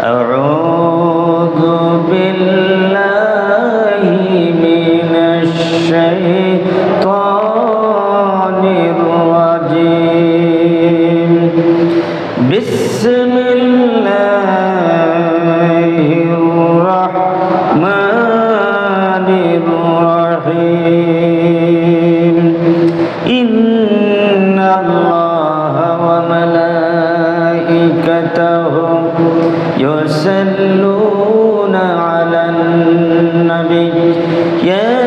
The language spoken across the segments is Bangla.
أعوذ بالله من الشيطان الرجيم بسم الله الرحمن الرحيم إن الله وملائكته يصلون على النبي يا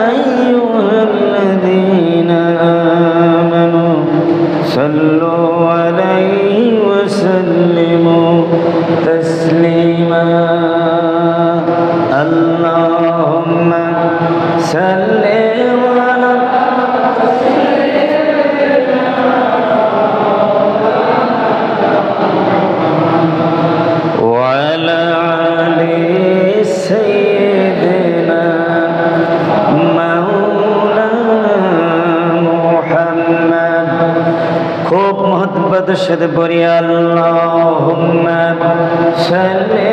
أيها الذين آمنوا صلوا عليه وسلموا تسليما اللهم صل খুব মোহব্বতের সাথে পড়ি আল্লাহুম্মা সাল্লি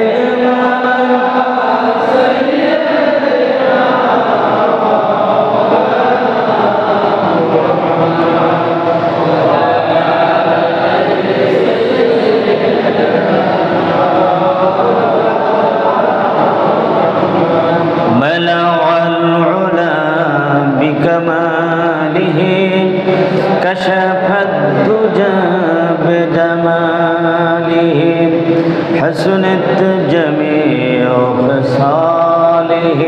كشف الدجى بجماله حسنت جميع خصاله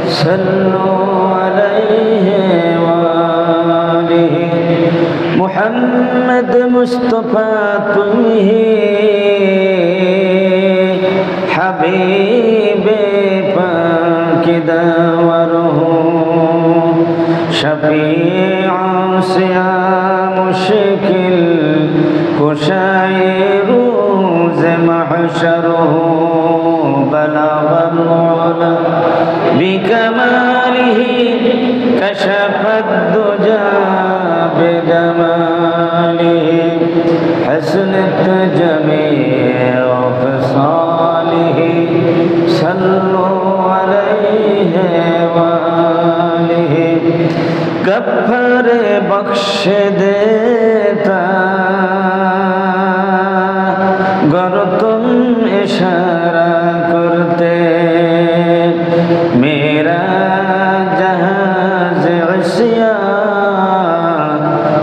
صلوا عليه وآله محمد مصطفى تمه حبيب پاک داوره شفیع سیا مشکل کشای روز محشره بلغ العلا بکماله کشف الدجى بجماله حسنت جميع خصاله صلوا عليه وآله गफ्फार बख्श देता गर तुम इशारा करते मेरा जहाज इस्या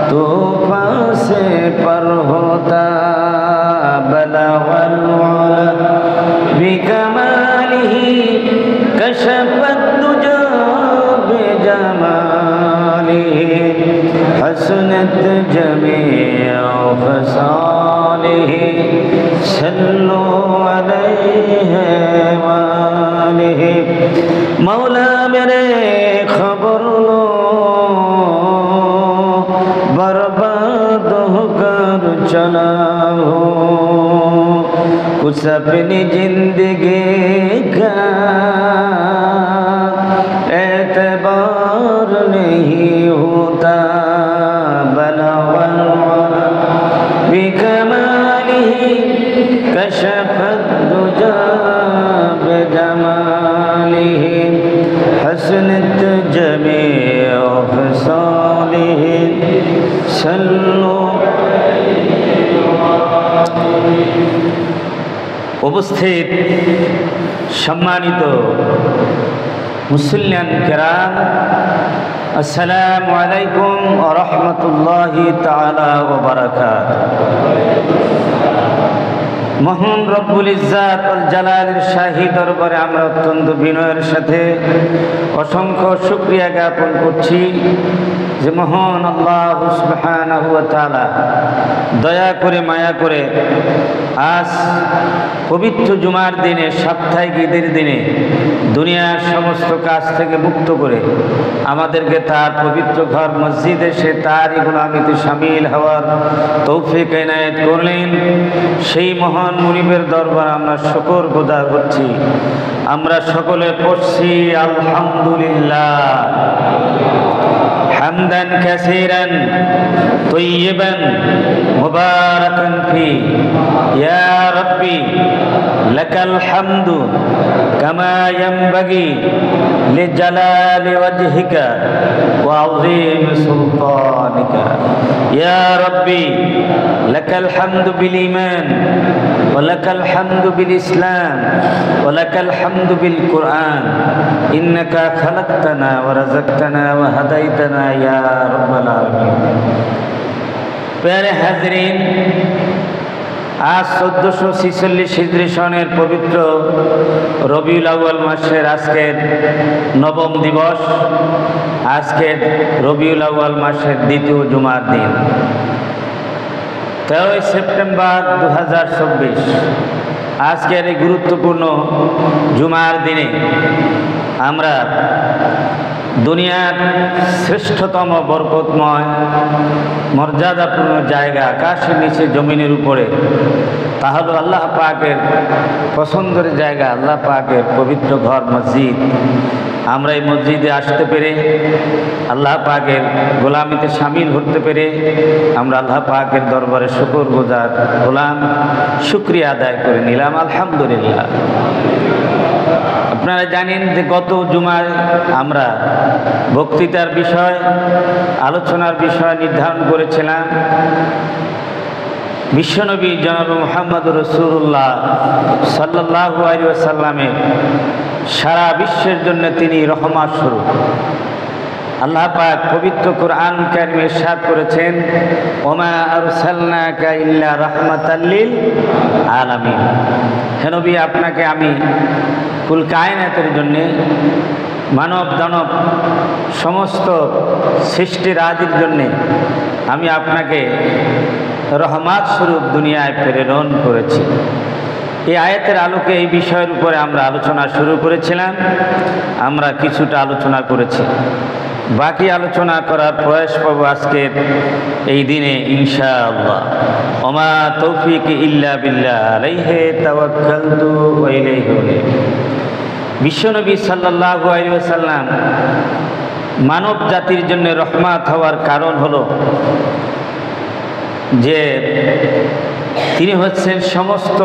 तूफान से पर होता बलगल उला बिकमालिही कशफत दुजा बिजमालिही حسنت جميع خصاله صلوا عليه وآله مولا मेरे खबर लो बर्बाद होकर चला हो कुछ अपनी जिंदगी का एतबार नहीं होता بكماله كشف الدجى بجماله حسنت جميع خصاله صلوا উপস্থিত সম্মানিত মুসল্লিয়ান কিরাম আসসালামু আলাইকুম ওয়া রাহমাতুল্লাহি তাআলা ওয়া বারাকাতুহু মহান রব্বুল ইজ্জাত ওয়াল জালালের শাহী দরবারে আমরা অত্যন্ত বিনয়ের সাথে অসংখ্য শুকরিয়া জ্ঞাপন করছি যে মহান আল্লাহ সুবহানাহু ওয়া তাআলা দয়া করে মায়া করে আজ পবিত্র জুমার দিনে সাপ্তাহিক ঈদের দিনে দুনিয়ার সমস্ত কাজ থেকে মুক্ত করে আমাদেরকে তার পবিত্র ঘর মসজিদে সে তারই গোলামিতে শামিল হওয়ার তৌফিক এনায়েত করলেন সেই মহান মুনিবের দরবার আমরা শুকর গুজার করছি আমরা সকলে পড়ছি আলহামদুলিল্লাহ حمدا كثيرا طيبا مباركا فيه يا ربي لك الحمد كما ينبغي لجلال وجهك وعظيم سلطانك يا ربي لك الحمد بالإيمان ولك الحمد بالإسلام ولك الحمد بالقرآن إنك خلقتنا ورزقتنا وهديتنا يا رب العالمين প্যারে হাজরিন আজ 1446 হিজরি সনের পবিত্র রবিউল আউয়াল মাসের আজকের নবম দিবস আজকের রবিউল আউয়াল মাসের দ্বিতীয় জুমার দিন 13 সেপ্টেম্বর 2024 আজকের এই গুরুত্বপূর্ণ জুমার দিনে আমরা দুনিয়ার শ্রেষ্ঠতম বরকতময় মর্যাদাপূর্ণ জায়গা আকাশের নিচে জমিনের উপরে তা হলো আল্লাহ পাকের পছন্দের জায়গা আল্লাহ পাকের পবিত্র ঘর মসজিদ আমরা এই মসজিদে আসতে পেরে আল্লাহ পাকের গোলামিতে শামিল হতে পেরে আমরা আল্লাহ পাকের দরবারে শুকরগুজার হলাম শুকরিয়া আদায় করে নিলাম আলহামদুলিল্লাহ। আপনারা জানেন যে গত জুমায় আমরা বক্তৃতার বিষয় আলোচনার বিষয় নির্ধারণ করেছিলাম বিশ্বনবী জনাব মুহাম্মদ রাসূলুল্লাহ সাল্লাল্লাহু আলাইহি ওয়াসাল্লামের সারা বিশ্বের জন্য তিনি রহমত স্বরূপ। আল্লাহ পাক পবিত্র কোরআন কারীমে ইরশাদ করেছেন ওমা আরসালনাকা ইল্লা রাহমাতাল লিল আলামিন, হে নবী আপনাকে আমি কুল কায়নাতের জন্যে মানব দানব সমস্ত সৃষ্টিরাজির জন্যে আমি আপনাকে রহমত স্বরূপ দুনিয়ায় প্রেরণ করেছি। এই আয়াতের আলোকে এই বিষয়ের উপরে আমরা আলোচনা শুরু করেছিলাম, আমরা কিছুটা আলোচনা করেছি, বাকি আলোচনা করার প্রয়াস পাবো আজকের এই দিনে ইনশাআল্লাহ। ওমা তৌফিক ইল্লা বিল্লাহ আলাইহি তাওয়াক্কালতু ওয়া ইলাইহি উনীব। বিশ্বনবী সাল্লাল্লাহু আলাইহি ওয়াসাল্লাম মানব জাতির জন্য রহমত হওয়ার কারণ হলো যে তিনি হচ্ছেন সমস্ত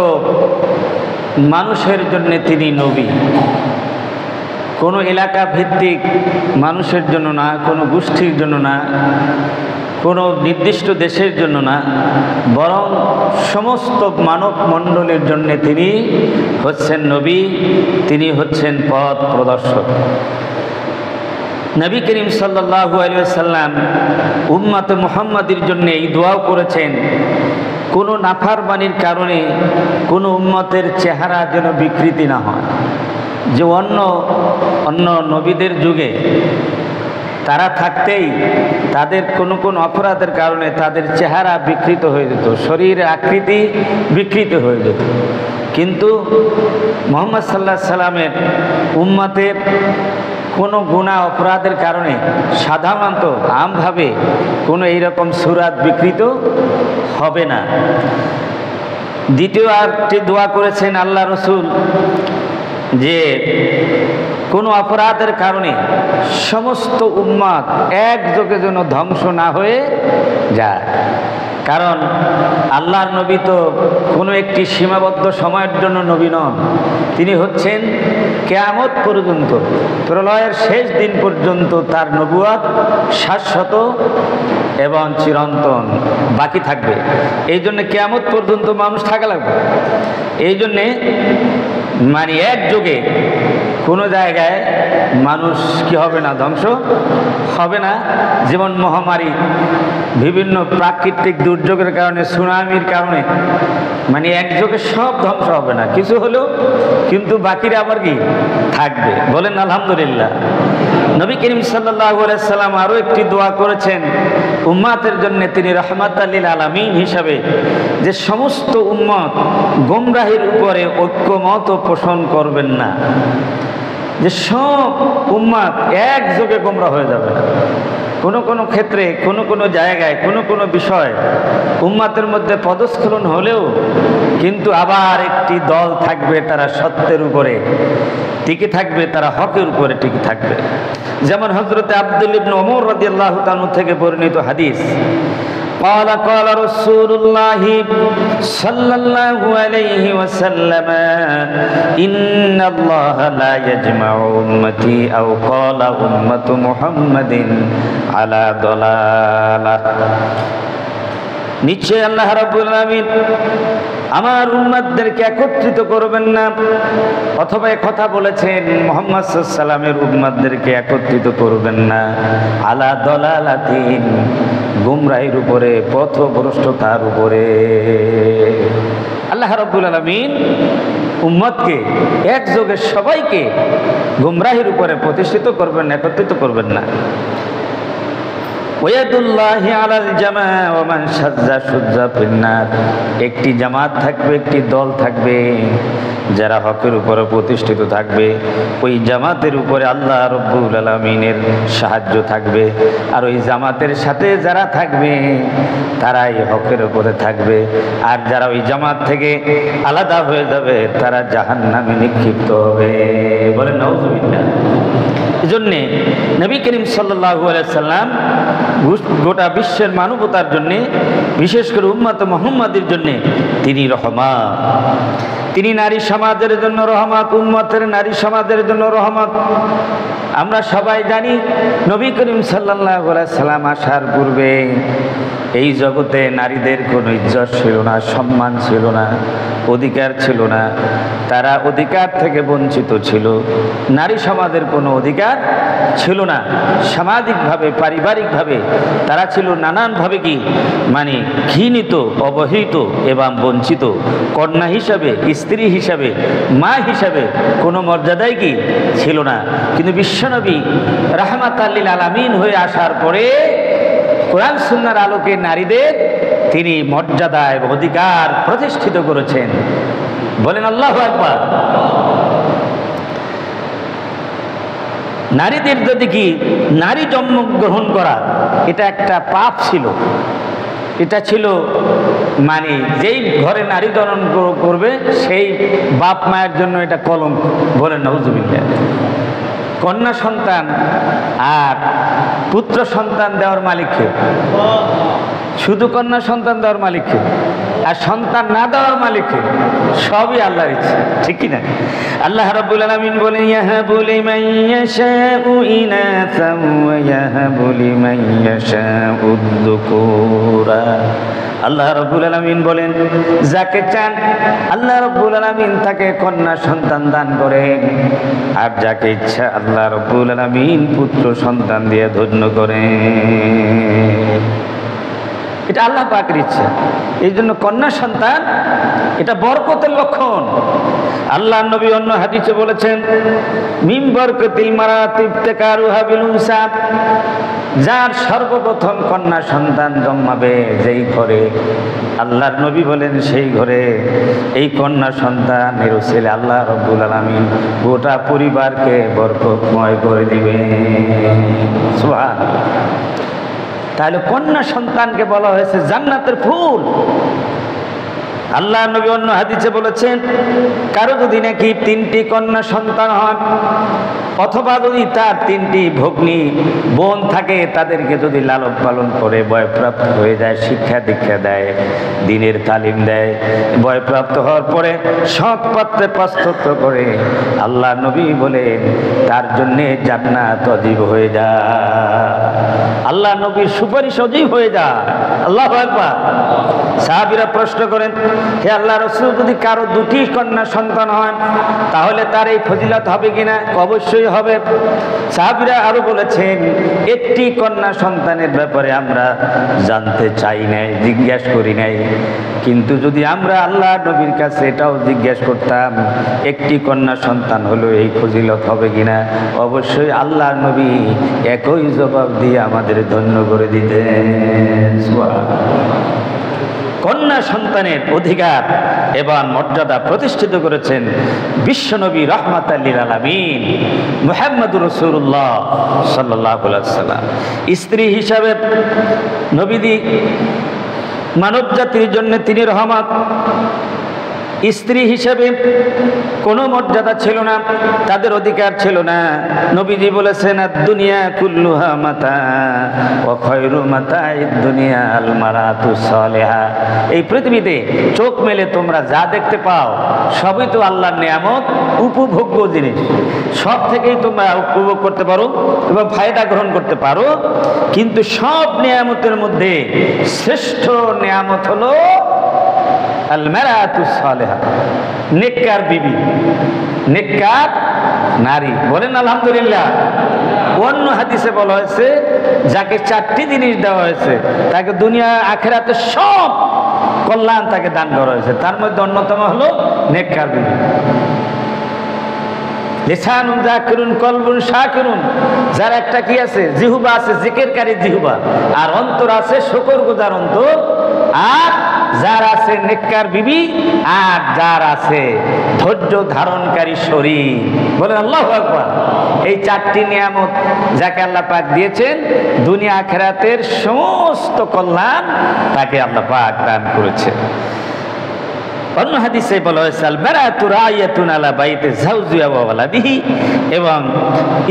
মানুষের জন্য তিনি নবী। কোনো এলাকা ভিত্তিক মানুষের জন্য না, কোনো গোষ্ঠীর জন্য না, কোনো নির্দিষ্ট দেশের জন্য না, বরং সমস্ত মানব মণ্ডলের জন্য তিনি হচ্ছেন নবী, তিনি হচ্ছেন পথ প্রদর্শক। নবী করিম সাল্লাল্লাহু আলাইহি ওয়াসাল্লাম উম্মতে মুহাম্মাদের জন্য এই দোয়াও করেছেন কোনো নাফরমানির কারণে কোনো উম্মতের চেহারা যেন বিকৃতি না হয়। যে অন্য নবীদের যুগে তারা থাকতেই তাদের কোনো অপরাধের কারণে তাদের চেহারা বিকৃত হয়ে যেত, শরীরের আকৃতি বিকৃত হয়ে যেত, কিন্তু মুহাম্মদ সাল্লাল্লাহু আলাইহি সাল্লামের উম্মতের কোনো গুনাহ অপরাধের কারণে সাধারণত আমভাবে কোনো এইরকম সুরাত বিকৃত হবে না। দ্বিতীয় আরেকটি দোয়া করেছেন আল্লাহ রসুল যে কোনো অপরাধের কারণে সমস্ত উম্মত একযোগে যেন ধ্বংস না হয়ে যায়। কারণ আল্লাহর নবী তো কোনো একটি সীমাবদ্ধ সময়ের জন্য নবী নন, তিনি হচ্ছেন কিয়ামত পর্যন্ত, প্রলয়ের শেষ দিন পর্যন্ত তার নবুয়ত শাশ্বত এবং চিরন্তন বাকি থাকবে। এই জন্যে কিয়ামত পর্যন্ত মানুষ থাকা লাগবে। এই জন্যে মানে একযোগে কোনো জায়গায় মানুষ কি হবে না, ধ্বংস হবে না। যেমন মহামারী, বিভিন্ন প্রাকৃতিক দুর্যোগের কারণে, সুনামির কারণে মানে একযোগে সব ধ্বংস হবে না, কিছু হলেও কিন্তু বাকিরা আবার কি থাকবে। বলেন আলহামদুলিল্লাহ। নবী করিম সাল্লাল্লাহু আলাইহি সাল্লাম আরও একটি দোয়া করেছেন উম্মতের জন্য, তিনি রাহমাতাল লিল আলামিন হিসাবে, যে সমস্ত উম্মত গোমরাহির উপরে ঐক্যমত পোষণ করবেন না, যে সব উম্মত একযোগে গোমরা হয়ে যাবে না। কোনো ক্ষেত্রে কোনো জায়গায় কোনো বিষয় উম্মতের মধ্যে পদস্খলন হলেও কিন্তু আবার একটি দল থাকবে, তারা সত্যের উপরে টিকে থাকবে, তারা হকের উপরে টিকে থাকবে। যেমন হযরতে আব্দুল ইবনে ওমর রাদিয়াল্লাহু তাআলা থেকে বর্ণিত হাদিস, قال قال رسول الله صلى الله عليه وسلم إن الله لا يجمع أمتي أو قال أمة محمد على ضلالة। নিশ্চয় আল্লাহ রাব্বুল আলামিন আমার উম্মতদেরকে একত্রিত করবেন না, অথবা কথা বলেছেন মুহাম্মদ সাল্লাল্লাহু আলাইহি ওয়াসাল্লামের উম্মতদেরকে একত্রিত করবেন না আলা দলালাতিন, গুমরাহির উপরে, পথভ্রষ্টতার উপরে। আল্লাহ রাব্বুল আলামিন উম্মতকে একযোগে সবাইকে গুমরাহির উপরে প্রতিষ্ঠিত করবেন, একত্রিত করবেন না। ওয়াদুল্লাহি আলাল জামা ওয়া মান শাজ্জা শুজ্জা ফিন্নার, একটি জামাত থাকবে, একটি দল থাকবে যারা হকের উপরে প্রতিষ্ঠিত থাকবে, ওই জামাতের উপরে আল্লাহ রাব্বুল আলামিনের সাহায্য থাকবে। আর ওই জামাতের সাথে যারা থাকবে তারাই হকের উপরে থাকবে, আর যারা ওই জামাত থেকে আলাদা হয়ে যাবে তারা জাহান্নামে নিক্ষিপ্ত হবে। বলেন নাউযুবিল্লাহ। এজন্যে নবী করিম সাল্লাল্লাহু আলাইহি সাল্লাম গোটা বিশ্বের মানবতার জন্যে, বিশেষ করে উম্মত মুহাম্মাদের জন্যে তিনি রহমত। তিনি নারী সমাজের জন্য রহমত, উম্মতের নারী সমাজের জন্য রহমত। আমরা সবাই জানি নবী করিম সাল্লাল্লাহু আলাইহি সাল্লাম আসার পূর্বে এই জগতে নারীদের কোনো ইজ্জত ছিল না, সম্মান ছিল না, অধিকার ছিল না। তারা অধিকার থেকে বঞ্চিত ছিল, নারী সমাজের কোনো অধিকার ছিল না। সামাজিকভাবে, পারিবারিকভাবে তারা ছিল নানানভাবে কি মানে ঘৃণিত, অবহেলিত এবং বঞ্চিত। কন্যা হিসাবে, স্ত্রী হিসাবে, মা হিসাবে কোনো মর্যাদাই কি ছিল না। কিন্তু বিশ্বনবী রাহমাতাল লিল আলামিন হয়ে আসার পরে কোরআন সুন্নাহর আলোকে নারীদের তিনি মর্যাদা এবং অধিকার প্রতিষ্ঠিত করেছেন। বলেন আল্লাহু আকবার। নারীদের যদি কি নারী জন্মগ্রহণ করা এটা একটা পাপ ছিল, এটা ছিল মানে যেই ঘরে নারী জন্ম করবে সেই বাপ মায়ের জন্য এটা কলঙ্ক। বলেন নাউযুবিল্লাহ। কন্যা সন্তান আর পুত্র সন্তান দেওয়ার মালিককে, শুধু কন্যা সন্তান দেওয়ার মালিককে আর সন্তান না দেওয়ার মালিককে, সবই আল্লাহর ইচ্ছা, ঠিক কি না? আল্লাহ রাব্বুল আলামিন বলেন ইয়াহাবু লিমান ইয়াশাউ ইনাসান ওয়া ইয়াহাবু লিমান ইয়াশাউ যুকুরা। আল্লাহ রাব্বুল আলামিন বলেন যাকে চান আল্লাহ রাব্বুল আলামিন তাকে কন্যা সন্তান দান করেন, আর যাকে ইচ্ছা আল্লাহ রাব্বুল আলামিন পুত্র সন্তান দিয়ে ধন্য করেন। এটা আল্লাহ পাকের ইচ্ছা। এই জন্য কন্যা সন্তান এটা বরকতের লক্ষণ। আল্লাহ নবী অন্য হাদিসে বলেছেন মিন বরকতিল মারাতি ইবতিকারুহা বিল উনসা, যার সর্বপ্রথম কন্যা সন্তান জন্মাবে যেই ঘরে, আল্লাহর নবী বলেন সেই ঘরে এই কন্যা সন্তানের ছেলে আল্লাহ রাব্বুল আলামিন গোটা পরিবারকে বরকতময় করে দিবেন। সুবহানাল্লাহ। তাহলে কন্যা সন্তানকে বলা হয়েছে জান্নাতের ফুল। আল্লাহ নবী অন্য হাদিসে বলেছেন কারো যদি নাকি 3টি কন্যা সন্তান হয়, অথবা যদি তার 3টি ভগ্নী বোন থাকে, তাদেরকে যদি লালন পালন করে বয়প্রাপ্ত হয়ে যায়, শিক্ষা দীক্ষা দেয়, দিনের তালিম দেয়, বয়প্রাপ্ত হওয়ার পরে সৎ পথে প্রস্তুত করে, আল্লাহ নবী বলেন তার জন্যে জান্নাত অজীব হয়ে যায়, আল্লাহ নবীর সুপারিশ অজীব হয়ে যায়। আল্লাহু আকবার। সাহাবীরা প্রশ্ন করেন হে আল্লাহ রাসূল, যদি কারো 2টি কন্যা সন্তান হয় তাহলে তার এই ফজিলত হবে কিনা? অবশ্যই হবে। সাহাবীরা আরো বলেছেন একটি কন্যা সন্তানের ব্যাপারে আমরা জানতে চাই নাই, জিজ্ঞাসা করি নাই, কিন্তু যদি আমরা আল্লাহ নবীর কাছে এটাও জিজ্ঞাসা করতাম একটি কন্যা সন্তান হলো এই ফজিলত হবে কিনা, অবশ্যই আল্লাহ নবী একই জবাব দিয়ে আমাদের ধন্য করে দিতেন। কন্যা সন্তানের অধিকার এবং মর্যাদা প্রতিষ্ঠিত করেছেন বিশ্বনবী রাহমাতাল লিল আলামিন মুহাম্মদুর রাসূলুল্লাহ সাল্লাল্লাহু আলাইহি ওয়াসাল্লাম। স্ত্রী হিসাবে নবীজি মানব জাতির জন্য তিনি রহমত, স্ত্রী হিসেবে কোনো মর্যাদা ছিল না, তাদের অধিকার ছিল না। নবীজি বলেছেন দুনিয়া কুল্লুহা মাতা ওয়া খায়রু মাতা'id দুনিয়া আল মারাতু সালিহা। এই পৃথিবীতে চোখ মেলে তোমরা যা দেখতে পাও সবই তো আল্লাহর নিয়ামত, উপভোগ্য জিনিস। সব থেকেই তোমরা উপভোগ করতে পারো এবং ফায়দা গ্রহণ করতে পারো, কিন্তু সব নিয়ামতের মধ্যে শ্রেষ্ঠ নিয়ামত হলো আল মারাতু সালিহা, নেককার বিবি, নেককার নারী। বলেন আলহামদুলিল্লাহ। অন্য হাদিসে বলা হয়েছে যাকে 4টি জিনিস দেওয়া হয়েছে তাকে দুনিয়া আখিরাতে সব কল্যাণ তাকে দান করা হয়েছে, তার মধ্যে অন্যতম হলো নেককার বিবি। লিসানুন যাকিরুন কলবুন শাকিরুন, যার একটা কি আছে, জিহবা আছে জিকিরকারী জিহবা, আর অন্তর আছে শুকরগুজার অন্তর, আর যার আছে নেককার বিবি, আর যার আছে ধৈর্য ধারণকারী শরীর। বলেন আল্লাহু আকবার। এই 4টি নিয়ামত যাকে আল্লাহ পাক দিয়েছেন, দুনিয়া আখিরাতের সমস্ত কল্যাণ তাকে আল্লাহ পাক দান করেছেন। অন্য হাদিসে বলা হয়েছে আল মারাতু রাইয়াতুন আলা বাইতি যাওজিহা ওয়া ওয়ালাদিহি, এবং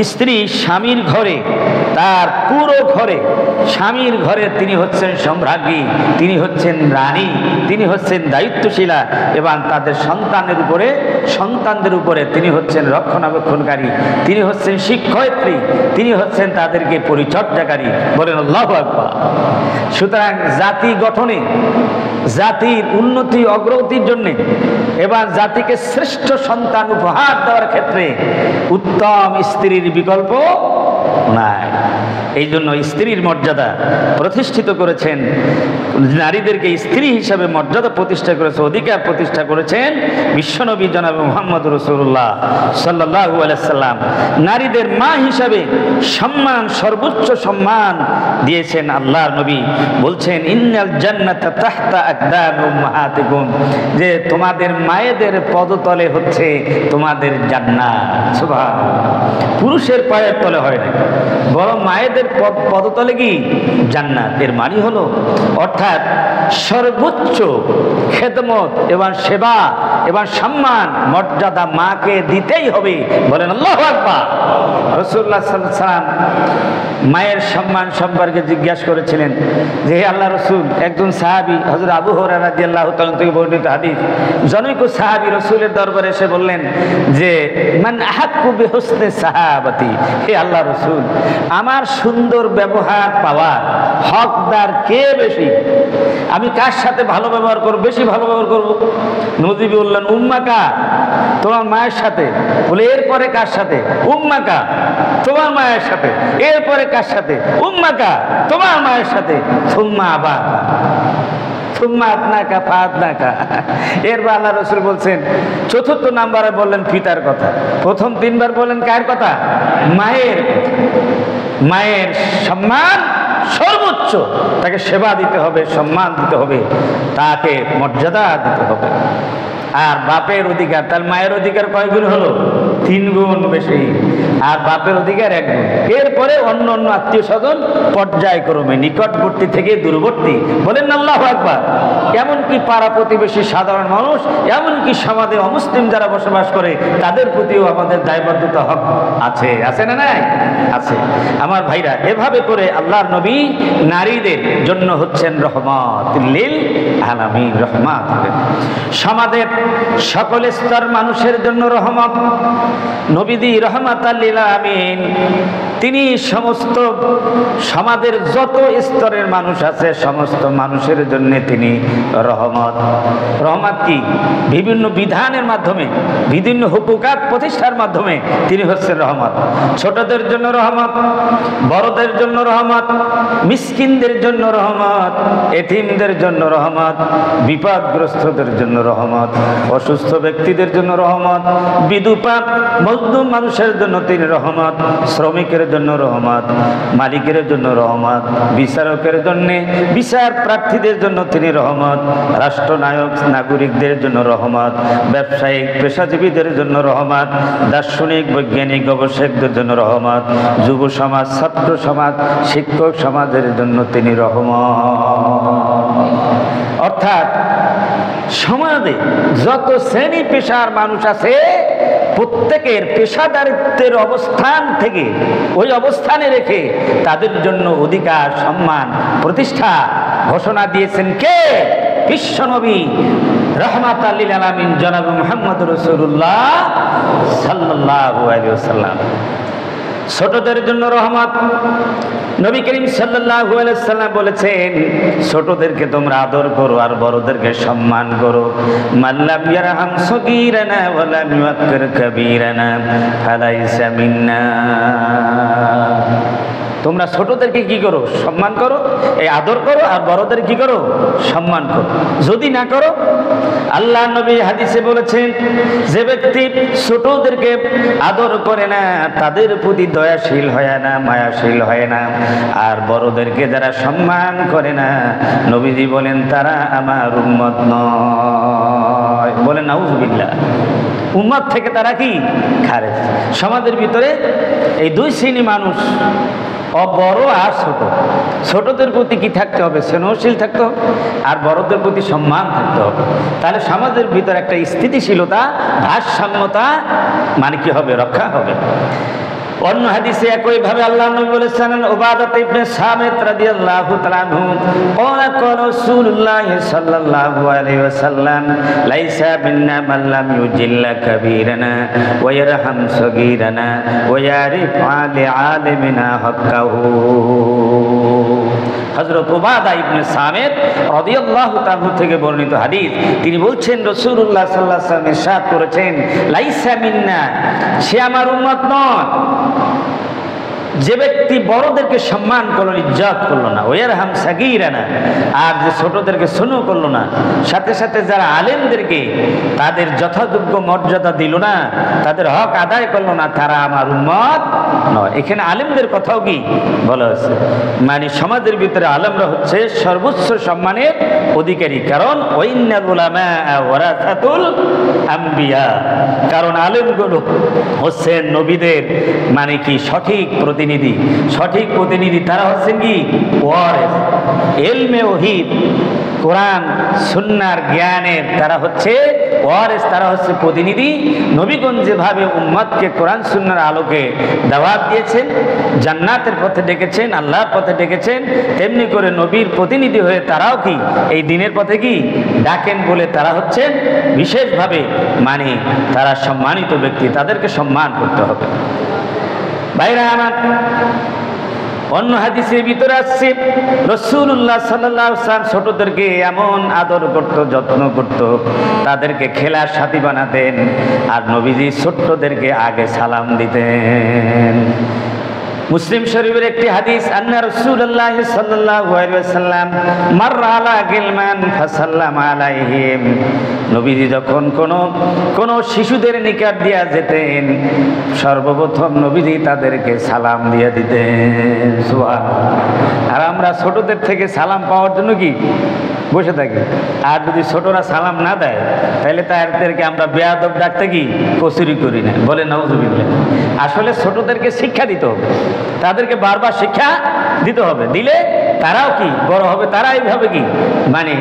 স্ত্রী স্বামীর ঘরে, তার পুরো ঘরে, স্বামীর ঘরে তিনি হচ্ছেন সম্রাজ্ঞী, তিনি হচ্ছেন রানী, তিনি হচ্ছেন দায়িত্বশীলা, এবং তাদের সন্তানদের উপরে তিনি হচ্ছেন রক্ষণাবেক্ষণকারী, তিনি হচ্ছেন শিক্ষয়িত্রী, তিনি হচ্ছেন তাদেরকে পরিচর্যাকারী। বলেন আল্লাহু আকবার। সুতরাং জাতি গঠনে, জাতির উন্নতি অগ্রগতির জন্য এবার জাতিকে শ্রেষ্ঠ সন্তান উপহার দেওয়ার ক্ষেত্রে উত্তম স্ত্রীর বিকল্প নাই। এই জন্য স্ত্রীর মর্যাদা প্রতিষ্ঠিত করেছেন, নারীদেরকে স্ত্রী হিসাবে মর্যাদা প্রতিষ্ঠা করেছে, অধিকার প্রতিষ্ঠা করেছেন বিশ্বনবী জনাব মুহাম্মদ রাসূলুল্লাহ সাল্লাল্লাহু আলাইহি সাল্লাম। নারীদের মা হিসাবে সম্মান, সর্বোচ্চ সম্মান দিয়েছেন আল্লাহর নবী। বলছেন ইন্নাল জান্নাতা তাহতা আকদামি উম্মাহাতিকুম, যে তোমাদের মায়েদের পদতলে হচ্ছে তোমাদের জান্নাত। সুবহানাল্লাহ। পুরুষের পায়ের তলে হয় না, বরং মায়েদের পদতলে কি জান্নাত। এর মানে হলো অর্থাৎ সর্বোচ্চ খেদমত এবং সেবা এবং সম্মান মর্যাদা মাকে দিতেই হবে। বলেন আল্লাহু আকবার। রাসূলুল্লাহ সাল্লাল্লাহু আলাইহি ওয়াসাল্লাম মায়ের সম্মান সম্পর্কে জিজ্ঞাসা করেছিলেন যে হে আল্লাহ রাসূল, একজন সাহাবী হযরত আবু হুরায়রা রাদিয়াল্লাহু তাআলা থেকে বর্ণিত হাদিস, জনৈক সাহাবী রাসূলের দরবারে এসে বললেন যে মান আহাক্কু বিহুসনি সাহাবাতি, হে আল্লাহ রাসূল, আমার সুন্দর ব্যবহার পাওয়ার হকদার কে বেশি? আমি কার সাথে ভালো ব্যবহার করব, বেশি ভালো ব্যবহার করব? নবী বললেন উম্মাকা, তোমার মায়ের সাথে। বলে এরপরে কার সাথে? উম্মাকা, তোমার মায়ের সাথে। এরপরে কার সাথে? উম্মাকা, তোমার মায়ের সাথে। সুম্মা আবাকা, সুম্মা আদনাকা ফাদনাকা। এরপর আল্লাহ রাসূল বলছেন, চতুর্থ নাম্বারে বললেন পিতার কথা। প্রথম 3 বার বললেন কার কথা? মায়ের। মায়ের সম্মান সর্বোচ্চ, তাকে সেবা দিতে হবে, সম্মান দিতে হবে, তাকে মর্যাদা দিতে হবে। আর বাপের অধিকার, তার মায়ের অধিকার কয় গুণ হলো? 3 গুণ বেশি, আর বাপের অধিকার 1 গুণ। এরপরে অন্য অন্য আত্মীয় স্বজন পর্যায়ক্রমে নিকটবর্তী থেকে দূরবর্তী। বলেন আল্লাহু আকবার। এমনকি পাড়া প্রতিবেশী সাধারণ মানুষ, এমনকি সমাজে অমুসলিম যারা বসবাস করে তাদের প্রতিও আমাদের দায়বদ্ধতা হক আছে। আছে না নাই? আছে। আমার ভাইরা, এভাবে করে আল্লাহর নবী নারীদের জন্য হচ্ছেন রহমত লিল আলামিন, রহমত। সমাজের সকল স্তর মানুষের জন্য রহমত। নবীজি রহমাতাল লিল আলামিন, তিনি সমস্ত সমাজের যত স্তরের মানুষ আছে সমস্ত মানুষের জন্য তিনি রহমত। রহমত কি? বিভিন্ন বিধানের মাধ্যমে, বিভিন্ন হুকুকাত প্রতিষ্ঠার মাধ্যমে তিনি হচ্ছেন রহমত। ছোটদের জন্য রহমত, বড়দের জন্য রহমত, মিসকিনদের জন্য রহমত, এতিমদের জন্য রহমত, বিপদগ্রস্তদের জন্য রহমত, অসুস্থ ব্যক্তিদের জন্য রহমত, বিধবা মজলুম মানুষের জন্য তিনি রহমত, শ্রমিকের জন্য রহমত, মালিকের জন্য রহমত, বিচারকের জন্য, বিচার প্রার্থীদের জন্য তিনি রহমত, রাষ্ট্রনায়ক নাগরিকদের জন্য রহমত, ব্যবসায়িক পেশাজীবীদের জন্য রহমত, দার্শনিক বৈজ্ঞানিক গবেষকদের জন্য রহমত, যুব সমাজ, ছাত্র সমাজ, শিক্ষক সমাজের জন্য তিনি রহমত। অর্থাৎ সমাজে যত শ্রেণী পেশার মানুষ আছে প্রত্যেকের পেশাদারিত্বের অবস্থান থেকে ওই অবস্থানে রেখে তাদের জন্য অধিকার সম্মান প্রতিষ্ঠা ঘোষণা দিয়েছেন কে? বিশ্বনবী রাহমাতাল লিল আলামিন জনাব মুহাম্মদ রাসূলুল্লাহ সাল্লাল্লাহু আলাইহি ওয়াসাল্লাম। ছোটদের জন্য রহমত। নবী করিম সাল্লাল্লাহু আলাইহি ওয়াসাল্লাম বলেছেন, ছোটদেরকে তোমরা আদর করো আর বড়দেরকে সম্মান করো। মাল্লাম ইয়ারহাম সগীরানা ওয়া লাম ইউক্কির কাবীরানা ফালাইসা মিন্না। তোমরা ছোটদেরকে কি করো? সম্মান করো, এই আদর করো, আর বড়দের কি করো? সম্মান করো। যদি না করো, আল্লাহ নবী হাদিসে বলেছেন, যে ব্যক্তি ছোটদেরকে আদর করে না, তাদের প্রতি দয়াশীল হয় না, মায়াশীল হয় না, আর বড়দেরকে যারা সম্মান করে না, নবীজি বলেন তারা আমার উম্মত নয়। বলেন নাউজুবিল্লাহ। উম্মত থেকে তারা কি? খারেজ। সমাজের ভিতরে এই দুই শ্রেণী মানুষ, বড় আর ছোট। ছোটদের প্রতি কি থাকতে হবে? স্নেহশীল থাকতে হবে, আর বড়দের প্রতি সম্মান থাকতে হবে। তাহলে সমাজের ভিতরে একটা স্থিতিশীলতা, ভারসাম্যতা মানে কি হবে? রক্ষা হবে। অন্য হাদিসে একই ভাবে আল্লাহ নবী বলেছেন, উবাদাত ইবনে সামিত রাদিয়াল্লাহু তাআলা আনহু ক্বালা ক্বালা রাসূলুল্লাহ সাল্লাল্লাহু আলাইহি ওয়াসাল্লাম, লাইসা মিন্না মান লাম ইউজিল্লা কাবীরানা ওয়া ইয়ারহাম সগীরানা ওয়া ইয়ারিফ আলি আলিমিনা হাক্কাহু। হযরত উবাদা ইবনে সামিত রাদিয়াল্লাহু তাআলা থেকে বর্ণিত হাদিস, তিনি বলছেন রাসূলুল্লাহ সাল্লাল্লাহু আলাইহি ওয়াসাল্লাম ইরশাদ করেছেন, লাইসা মিন্না, সে আমার উম্মত নয় যে ব্যক্তি বড়দেরকে সম্মান করলো, ইজ্জত করলো না, ওয়ারহাম সাগীরানা, আর যে ছোটদেরকে স্নেহ করলো না, সাথে সাথে যারা আলেমদেরকে তাদের যথাযোগ্য মর্যাদা দিল না, তাদের হক আদায় করলো না, তারা আমার উম্মত নয়। এখানে আলেমদের কথাও কি বলা হয়েছে? মানে সমাজের ভিতরে আলেমরা হচ্ছে সর্বোচ্চ সম্মানের অধিকারী। কারণ ওয়াইন্নাল উলামা ওয়ারাসাতুল আম্বিয়া, কারণ আলেমগুলো হচ্ছেন নবীদের মানে কি সঠিক প্রতিনিধি। সঠিক প্রতিনিধি তারা হচ্ছেন কি? ওয়ারিস। ইলমে ওহীর, কোরআন সুন্নাহর জ্ঞানের তারা হচ্ছে ওয়ারিস, তারা হচ্ছে প্রতিনিধি। নবীগণ যেভাবে উম্মতকে কোরআন সুন্নাহর আলোকে দাওয়াত দিয়েছেন, জান্নাতের পথে ডেকেছেন, আল্লাহর পথে ডেকেছেন, তেমনি করে নবীর প্রতিনিধি হয়ে তারাও কি এই দিনের পথে কি ডাকেন বলে তারা হচ্ছেন বিশেষভাবে মানে তারা সম্মানিত ব্যক্তি, তাদেরকে সম্মান করতে হবে। ভাইরা আমার, অন্য হাদিসের ভিতরে আসছে রাসূলুল্লাহ সাল্লাল্লাহু আলাইহি ওয়াসাল্লাম ছোটদেরকে এমন আদর করত, যত্ন করত, তাদেরকে খেলার সাথী বানাতেন, আর নবীজি ছোট্টদেরকে আগে সালাম দিতেন। মুসলিম শরীফের একটি হাদিস, আন্না রাসূলুল্লাহ সাল্লাল্লাহু আলাইহি ওয়াসাল্লাম মাররা আলা গিলমান ফাসাল্লামা আলাইহিম, নবীজি যখন কোন শিশুদের নিকট দিয়া যেতেন, সর্বপ্রথম নবীজি তাদেরকে সালাম দিয়ে দিতেন। সুবহানাল্লাহ। আর আমরা ছোটদের থেকে সালাম পাওয়ার জন্য কি বসে থাকি, আর যদি ছোটরা সালাম না দেয় তাহলে তাদেরকে আমরা বেয়াদব ডাকতে কি কসুরি করি না। বলে নাউজুবিল্লাহ। আসলে ছোটদেরকে শিক্ষা দিতে হবে, তাদেরকে বারবার শিক্ষা দিতে হবে, দিলে তারাও কি বড় হবে, তারা এইভাবে কি মানে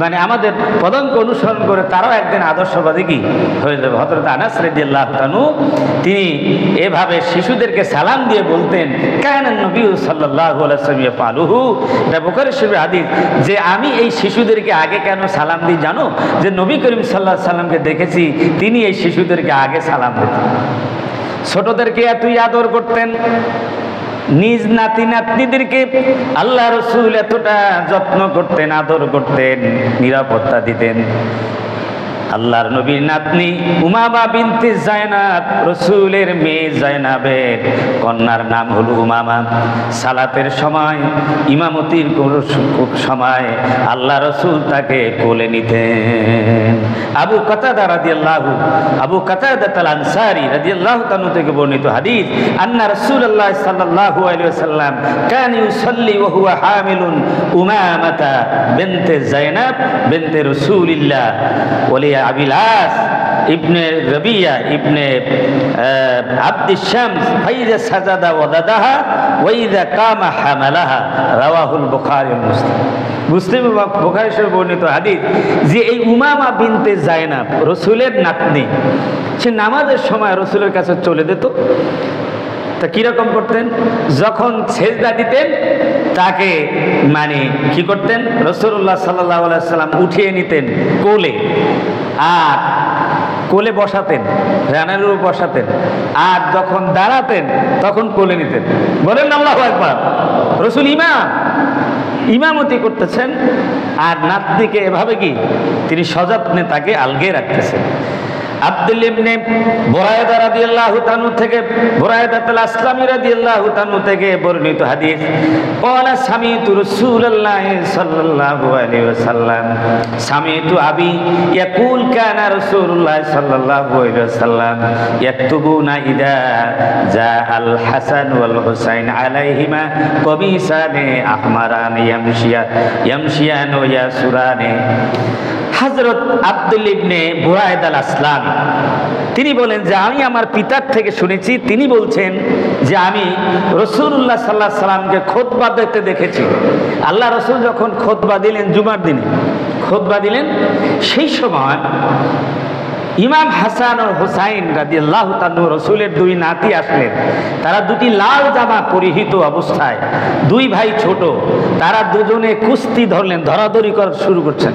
মানে আমাদের পদাঙ্ক অনুসরণ করে তারাও একদিন আদর্শবাদী কি হয়ে যাবে। হযরত আনাস রাদিয়াল্লাহু তাআলা তিনি এভাবে শিশুদেরকে সালাম দিয়ে বলতেন, কানা নবী সাল্লাল্লাহু আলাইহি ওয়াসাল্লাম ইয়াফআলুহু, এটা বুখারী শরীফের হাদিস, যে আমি এই শিশুদেরকে আগে কেন সালাম দিই জানো? যে নবী করিম সাল্লাল্লাহু আলাইহি ওয়াসাল্লামকে দেখেছি তিনি এই শিশুদেরকে আগে সালাম দিতেন। ছোটদেরকে এতই আদর করতেন, নিজ নাতি নাতনিদেরকে আল্লাহ রাসূল এতটা যত্ন করতেন, আদর করতেন, নিরাপত্তা দিতেন। আল্লাহর নবীর নাতনি উমামা বিনতে জায়নাব, রাসূলের মেয়ে জায়নাবের কন্যার নাম হলো উমামা। সালাতের সময়, ইমামতির সময় আল্লাহ রাসূল তাকে কোলে নিতেন। আবু কাতাদা আল আনসারী রাদিয়াল্লাহু তাআলা থেকে বর্ণিত হাদিস, আন্না রাসূলুল্লাহ সাল্লাল্লাহু আলাইহি ওয়াসাল্লাম কান ইউসাল্লি ওয়া হুয়া হামিলুন উমামাতা বিনতে জায়নাব বিনতে রাসূলিল্লাহ ওয়া আবিলাস ইবনে রবিয়া ইবনে আব্দিস শামস ফাইজা সাজাদা ওয়াদাদাহা ওয়াইদা কামা হামালাহা রাওয়াহুল বুখারী ওয়া মুসলিম। মুসলিম এবং বুখারী শরীফে বর্ণিত হাদিস যে এই উমামা বিনতে যায়নাব রাসূলের নাতনি, সে নামাজের সময় রাসূলের কাছে চলে যেত। তা কিরকম করতেন? যখন সেজদা দিতেন তাকে মানে কি করতেন, রাসূলুল্লাহ সাল্লাল্লাহু আলাইহি সাল্লাম উঠিয়ে নিতেন কোলে, আর কোলে বসাতেন, রানের উপর বসাতেন, আর যখন দাঁড়াতেন তখন কোলে নিতেন। বলেন আল্লাহু আকবার। রাসূল ইমামতি করতেছেন আর নাতনিকে এভাবে কি তিনি সযত্নে তাকে আলগে রাখতেছেন। আব্দুল্লাহ ইবনে বুরায়দা রাদিয়াল্লাহু তাআলা থেকে, বুরায়দাতুল আসলামী রাদিয়াল্লাহু তাআলা থেকে বর্ণিত হাদিস, ক্বালা সামিতু রাসূলুল্লাহ সাল্লাল্লাহু আলাইহি ওয়াসাল্লাম সামিতু আবি ইয়াকুল কানা রাসূলুল্লাহ সাল্লাল্লাহু আলাইহি ওয়াসাল্লাম ইয়াকতুবুনা ইদা জাআল হাসান ওয়াল হুসাইন আলাইহিমা কমিসানে আহমারান ইয়ামশিয়ান ওয়া ইয়াসুরানে। হযরত আব্দুল্লাহ ইবনে বুরায়দা আল আসলামী তিনি বলেন যে আমি আমার পিতার থেকে শুনেছি, তিনি বলছেন যে আমি রাসূলুল্লাহ সাল্লাল্লাহু আলাইহি সাল্লামকে খুতবা দিতে দেখেছি। আল্লাহ রাসূল যখন খুতবা দিলেন, জুমার দিনে খুতবা দিলেন, সেই সময় ইমাম হাসান ও হুসাইন রাদিয়াল্লাহু তাআলা রাসূলের দুই নাতি আসলেন। তারা দুটি লাল জামা পরিহিত অবস্থায়, দুই ভাই ছোট, তারা দুজনে কুস্তি ধরলেন, ধরাধরি করা শুরু করছেন।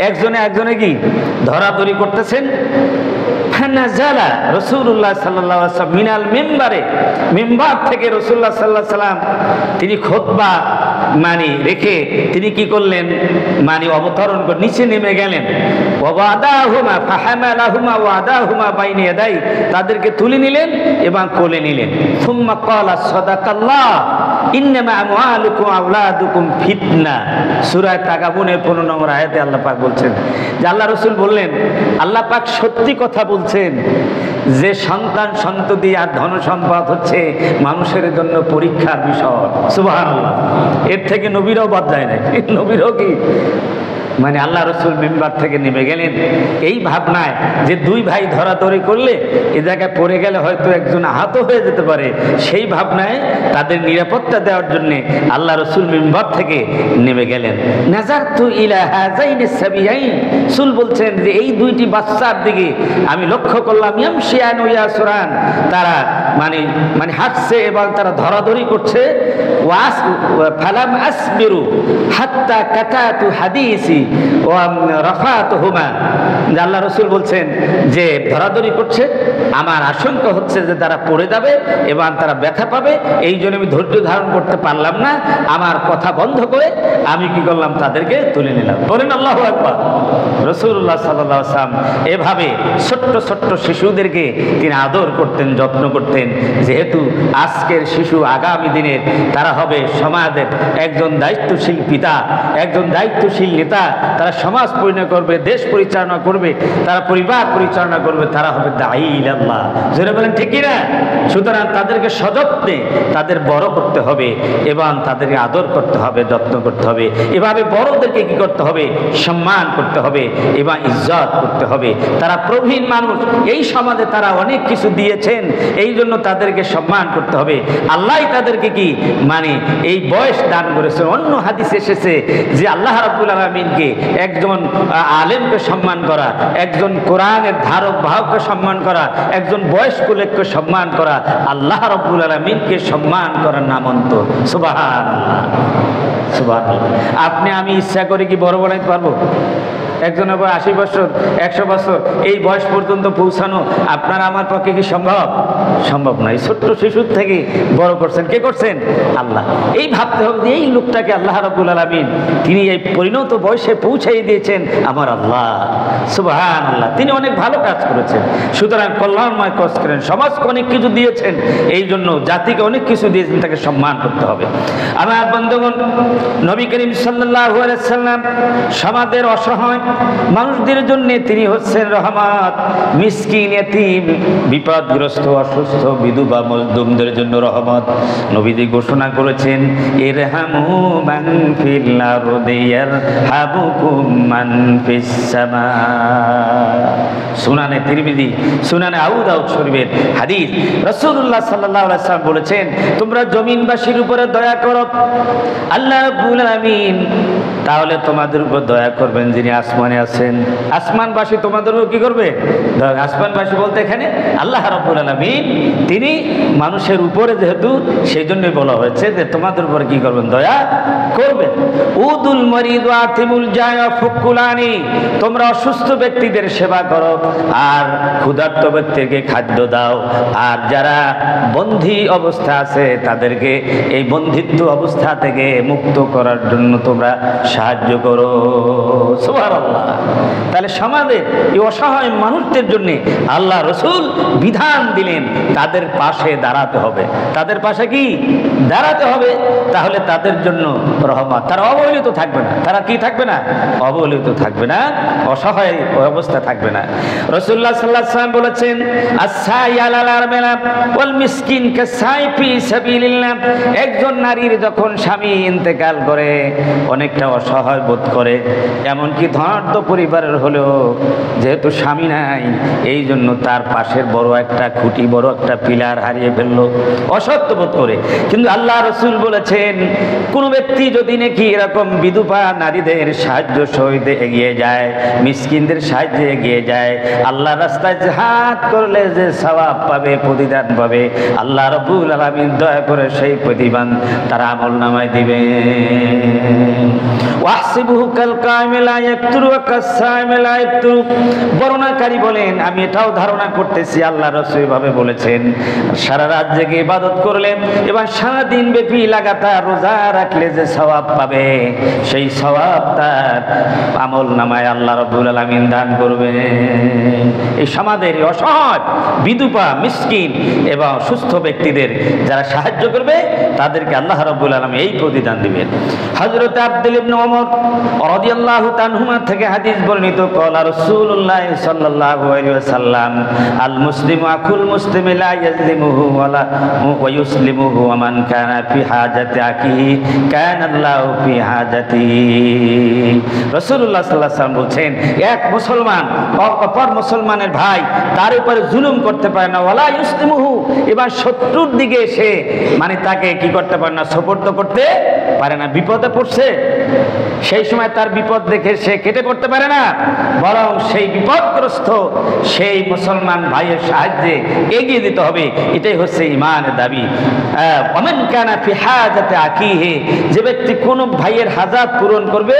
একজনে কি ধরাধরি করতেছেন। ফানাজালা রাসূলুল্লাহ সাল্লাল্লাহু আলাইহি ওয়াসাল্লাম মিনাল মিম্বারে, মিম্বার থেকে রাসূলুল্লাহ সাল্লাল্লাহু আলাইহি ওয়াসাল্লাম তিনি খুতবা রেখে তিনি কি করলেন, অবতরণ করে নিচে নেমে গেলেন। ওয়াদাহুমা ফাহামালাহুমা ওয়াদাহুমা বাইনা ইয়াদাই, তাদেরকে তুলে নিলেন এবং কোলে নিলেন। সুম্মা ক্বালা সাদাকাল্লাহ ইন্নামা আমওয়ালুকুম আওলাদুকুম ফিতনা। সূরা তাগাবুনের 15 নম্বর আয়াতে আল্লাহ পাক বলছেন যে আল্লাহ রাসূল বললেন, আল্লাহ পাক সত্যি কথা বলছেন যে সন্তান সন্ততি আর ধন সম্পদ হচ্ছে মানুষের জন্য পরীক্ষার বিষয়। সুবহানাল্লাহ। এর থেকে নবীরাও বাদ যায় না, নবীরাও কি আল্লাহ রসুল মিম্বার থেকে নেমে গেলেন এই ভাবনায় যে দুই ভাই ধরাধরি করলে এ জায়গায় পড়ে গেলে হয়তো একজন আহত হয়ে যেতে পারে, সেই ভাবনায় তাদের নিরাপত্তা দেওয়ার জন্য আল্লাহ রসুল মিম্বার থেকে নেমে গেলেন। নাযারতু ইলা হাযাইনি সাবিয়াইন, রাসূল বলছেন যে এই দুইটি বাচ্চার দিকে আমি লক্ষ্য করলাম, ইয়ামশিয়ান ওয়া ইয়াসুরান, তারা হাঁটছে এবং তারা ধরাধরি করছে। ফালাম আসবিরু হাত্তা কাতাতু হাদিসি ওয়া রাফাতুহুমা। আল্লাহ রাসূল বলছেন যে ধরাধরি করছে, আমার আশঙ্কা হচ্ছে যে তারা পড়ে যাবে এবং তারা ব্যথা পাবে, এই জন্য আমি ধৈর্য ধারণ করতে পারলাম না। আমার কথা বন্ধ করে আমি কি করলাম, তাদেরকে তুলে নিলাম। বলেন আল্লাহু আকবার। রাসূলুল্লাহ সাল্লাল্লাহু আলাইহি ওয়াসাল্লাম এভাবে ছোট্ট ছোট্ট শিশুদেরকে তিনি আদর করতেন, যত্ন করতেন, যেহেতু আজকের শিশু আগামী দিনের তারা হবে সমাজের একজন দায়িত্বশীল পিতা, একজন দায়িত্বশীল নেতা, তারা সমাজ পরিচালনা করবে, দেশ পরিচালনা করবে, তারা পরিবার পরিচালনা করবে, তারা হবে দাঈ ইলাল্লাহ। জোরে বলেন ঠিক কি না? সুতরাং তাদেরকে সযত্নে তাদের বড় করতে হবে এবং তাদেরকে আদর করতে হবে, যত্ন করতে হবে। এভাবে বড়দেরকে কি করতে হবে, সম্মান করতে হবে এবং ইজ্জত করতে হবে। তারা প্রবীণ মানুষ, এই সমাজে তারা অনেক কিছু দিয়েছেন, এই জন্য তাদেরকে সম্মান করতে হবে। আল্লাহ তাদেরকে কি এই বয়স দান করেছে। অন্য হাদিসে এসেছে যে আল্লাহ রাব্বুল আলামিনকে একজন আলেমকে সম্মান করা, একজন কোরআনের ধারক বাহককে সম্মান করা, একজন বয়স্ক লোককে সম্মান করা, আল্লাহ রাব্বুল আলামিনকে সম্মান করার নামান্তর। সুবহানাল্লাহ, সুবহানাল্লাহ। আপনি আমি ইচ্ছা করে কি বড় বানাইতে পারবো? একজনের বয়স 80 বছর, 100 বছর, এই বয়স পর্যন্ত পৌঁছানো আপনার আমার পক্ষে কি সম্ভব? সম্ভব নয়। ছোট্ট শিশুর থেকে বড় করছেন, কে করছেন? আল্লাহ। এই ভাবতে হবে যে এই লোকটাকে আল্লাহ রাব্বুল আলামিন তিনি এই পরিণত বয়সে পৌঁছাই দিয়েছেন আমার আল্লাহ। সুবহানাল্লাহ। তিনি অনেক ভালো কাজ করেছেন, সুতরাং কল্যাণময় কাজ করেন, সমাজকে অনেক কিছু দিয়েছেন, এই জন্য জাতিকে অনেক কিছু দিয়েছেন, তাকে সম্মান করতে হবে। আমার বন্ধুগণ, নবী করিম সাল্লাল্লাহু আলাইহি সাল্লাম সমাজের অসহায় মানুষদের জন্য তিনি হচ্ছেন রহমত, মিসকিন, ইতিম, বিপদগ্রস্ত, অসুস্থ, বিধবা, মজলুমদের জন্য রহমত। নবীজি ঘোষণা করেছেন, ইরহামু মান ফিল আরদি ইয়ারহামুকুম মান ফিস সামা। সুনানে তিরমিজি, সুনানে আবু দাউদ শরীফের হাদিস। রাসূলুল্লাহ সাল্লাল্লাহু আলাইহি ওয়াসাল্লাম বলেছেন, তোমরা জমিনবাসীর উপরে দয়া করো, আল্লাহ রাব্বুল আলামিন তাহলে তোমাদের উপর দয়া করবেন যিনি আসমানে আছেন। আসমানবাসী তোমাদের উপর কি করবে? আসমানবাসী বলতে এখানে আল্লাহ রাব্বুল আলামিন, তিনি মানুষের উপরে যেহেতু, সেই জন্যই বলা হয়েছে যে তোমাদের উপর কি করবেন? দয়া করবেন। উদুল মরিদ ওয়া আতিমুল জায় ফুকুলানি, তোমরা অসুস্থ ব্যক্তিদের সেবা করো আর ক্ষুধার্ত ব্যক্তিকে খাদ্য দাও, আর যারা বন্দী অবস্থা আছে তাদেরকে এই বন্ধিত্ব অবস্থা থেকে মুক্ত করার জন্য তোমরা সাহায্য করো। সুবহানাল্লাহ। তাহলে সমাজের এই অসহায় মানুষদের জন্য আল্লাহ রসুল বিধান দিলেন, তাদের পাশে দাঁড়াতে হবে। তাদের পাশে কি দাঁড়াতে হবে? তাহলে তাদের জন্য রহমত, তারা অবহেলিত থাকবে না। তারা কি থাকবে না? অবহেলিত থাকবে না, অসহায় অবস্থা থাকবে না। রাসূলুল্লাহ সাল্লাল্লাহু আলাইহি ওয়াসাল্লাম বলেছেন, আস-সাই আলাল আরমালা ওয়াল মিসকিন কাসাই ফি সাবিলিল্লাহ। একজন নারীর যখন স্বামী ইন্তেকাল করে অনেকটা অসহায় বোধ করে, এমনকি ধনাঢ্য পরিবারের হলেও যেহেতু স্বামী নাই, এই জন্য তার পাশের বড় একটা খুঁটি, বড় একটা পিলার হারিয়ে ফেললো, অসহায় বোধ করে। কিন্তু আল্লাহ রসুল বলেছেন, কোন ব্যক্তি যদি নাকি এরকম বিধবা নারীদের সাহায্য সহিতে এগিয়ে যায়, মিসকিনদের সাহায্যে এগিয়ে যায়, আল্লাহ রাস্তায় জিহাদ করলে যে সওয়াব পাবে, প্রতিদান পাবে, আল্লাহ রাব্বুল আলামিন দয়া করে সেই প্রতিদান তার আমলনামায় দিবে। ওয়াহসিবুহু কাল কায়মি লা ইয়াকতুরু ওয়া কাস-সাইমি লা ইয়াফতুরু। বর্ণনাকারী বলেন, আমি এটাও ধারণা করতেছি আল্লাহ রাসূল ভাবে বলেছেন, সারা রাত জেগে ইবাদত করলে এবং সারা দিন ব্যাপী লাগাতার রোজা রাখলে যে সওয়াব পাবে, সেই সওয়াব তার আমলনামায় আল্লাহ রাব্বুল আলামিন দান করবেন। এই সমাজের অসহায় বিধবা, মিসকিন এবং সুস্থ ব্যক্তিদের যারা সাহায্য করবে তাদেরকে আল্লাহ রাব্বুল আলামিন এই প্রতিদান দিবেন। হযরত আব্দুল ইবনে ওমর রাদিয়াল্লাহু তাআলা থেকে হাদিস বর্ণিত, ক্বালা রাসূলুল্লাহ সাল্লাল্লাহু আলাইহি ওয়াসাল্লাম, আল মুসলিমু আকুল মুসলিমি লা ইয়াজলিমুহু ওয়ালা ওয়া ইউসলিমুহু ওয়া মান কানা ফি হাজাতি আকিহি কানা আল্লাহু ফি হাজাতিহি। রাসূলুল্লাহ সাল্লাল্লাহু আলাইহি ওয়াসাল্লাম বলেন, এক মুসলমান অপর মুসলমানের ভাই তার উপরে জুলুম করতে পারে না, ওয়ালা ইউসলিমুহু, এবার শত্রুর দিকে সে মানে তাকে কি করতে পারে না, সাপোর্ট করতে পারে না। বিপদে পড়ছে, সেই সময় তার বিপদ দেখে সে কেটে পড়তে পারে না, বরং সেই বিপদগ্রস্ত সেই মুসলমান ভাইয়ের সাহায্যে এগিয়ে দিতে হবে। এটাই হচ্ছে ঈমানের দাবি। ওয়ামান কানা ফি হাজাতি আকিহি, যে ব্যক্তি কোন ভাইয়ের হাজাত পূরণ করবে,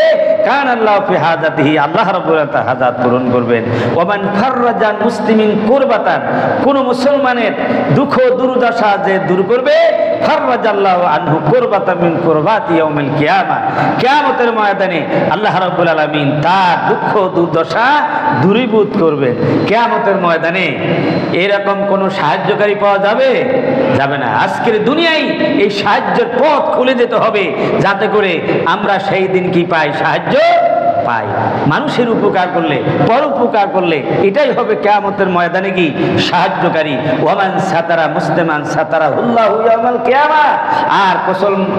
কানা আল্লাহু ফি হাজাতিহি, আল্লাহ রাব্বুল আলামিন তার হাজাত পূরণ করবেন। ওয়ামান ফাররাজা মুসলিমিন কুরবাতান, কোন মুসলমানের দুঃখ দুর্দশা যে দূর করবে, ফাররাজাল্লাহু আনহু কুরবাতান মিন কুরবাতি ইয়াউমিল কিয়ামাহ, কিয়ামতের ময়দানে আল্লাহ রাব্বুল আলামিন তার দুঃখ দুর্দশা দূরীভূত করবেন। কিয়ামতের ময়দানে এরকম কোন সাহায্যকারী পাওয়া যাবে? যাবে না। আজকের দুনিয়ায় এই সাহায্যের পথ খুলে দিতে হবে, যাতে করে আমরা সেই দিন কি পাই? সাহায্য পাই। মানুষের উপকার করলে, পর উপকার করলে এটাই হবে কিয়ামতের ময়দানে কি সাহায্যকারী। ওয়ামান সাতারা মুসলিমান সাতারাহুল্লাহু ইয়াউমাল কিয়ামা, আর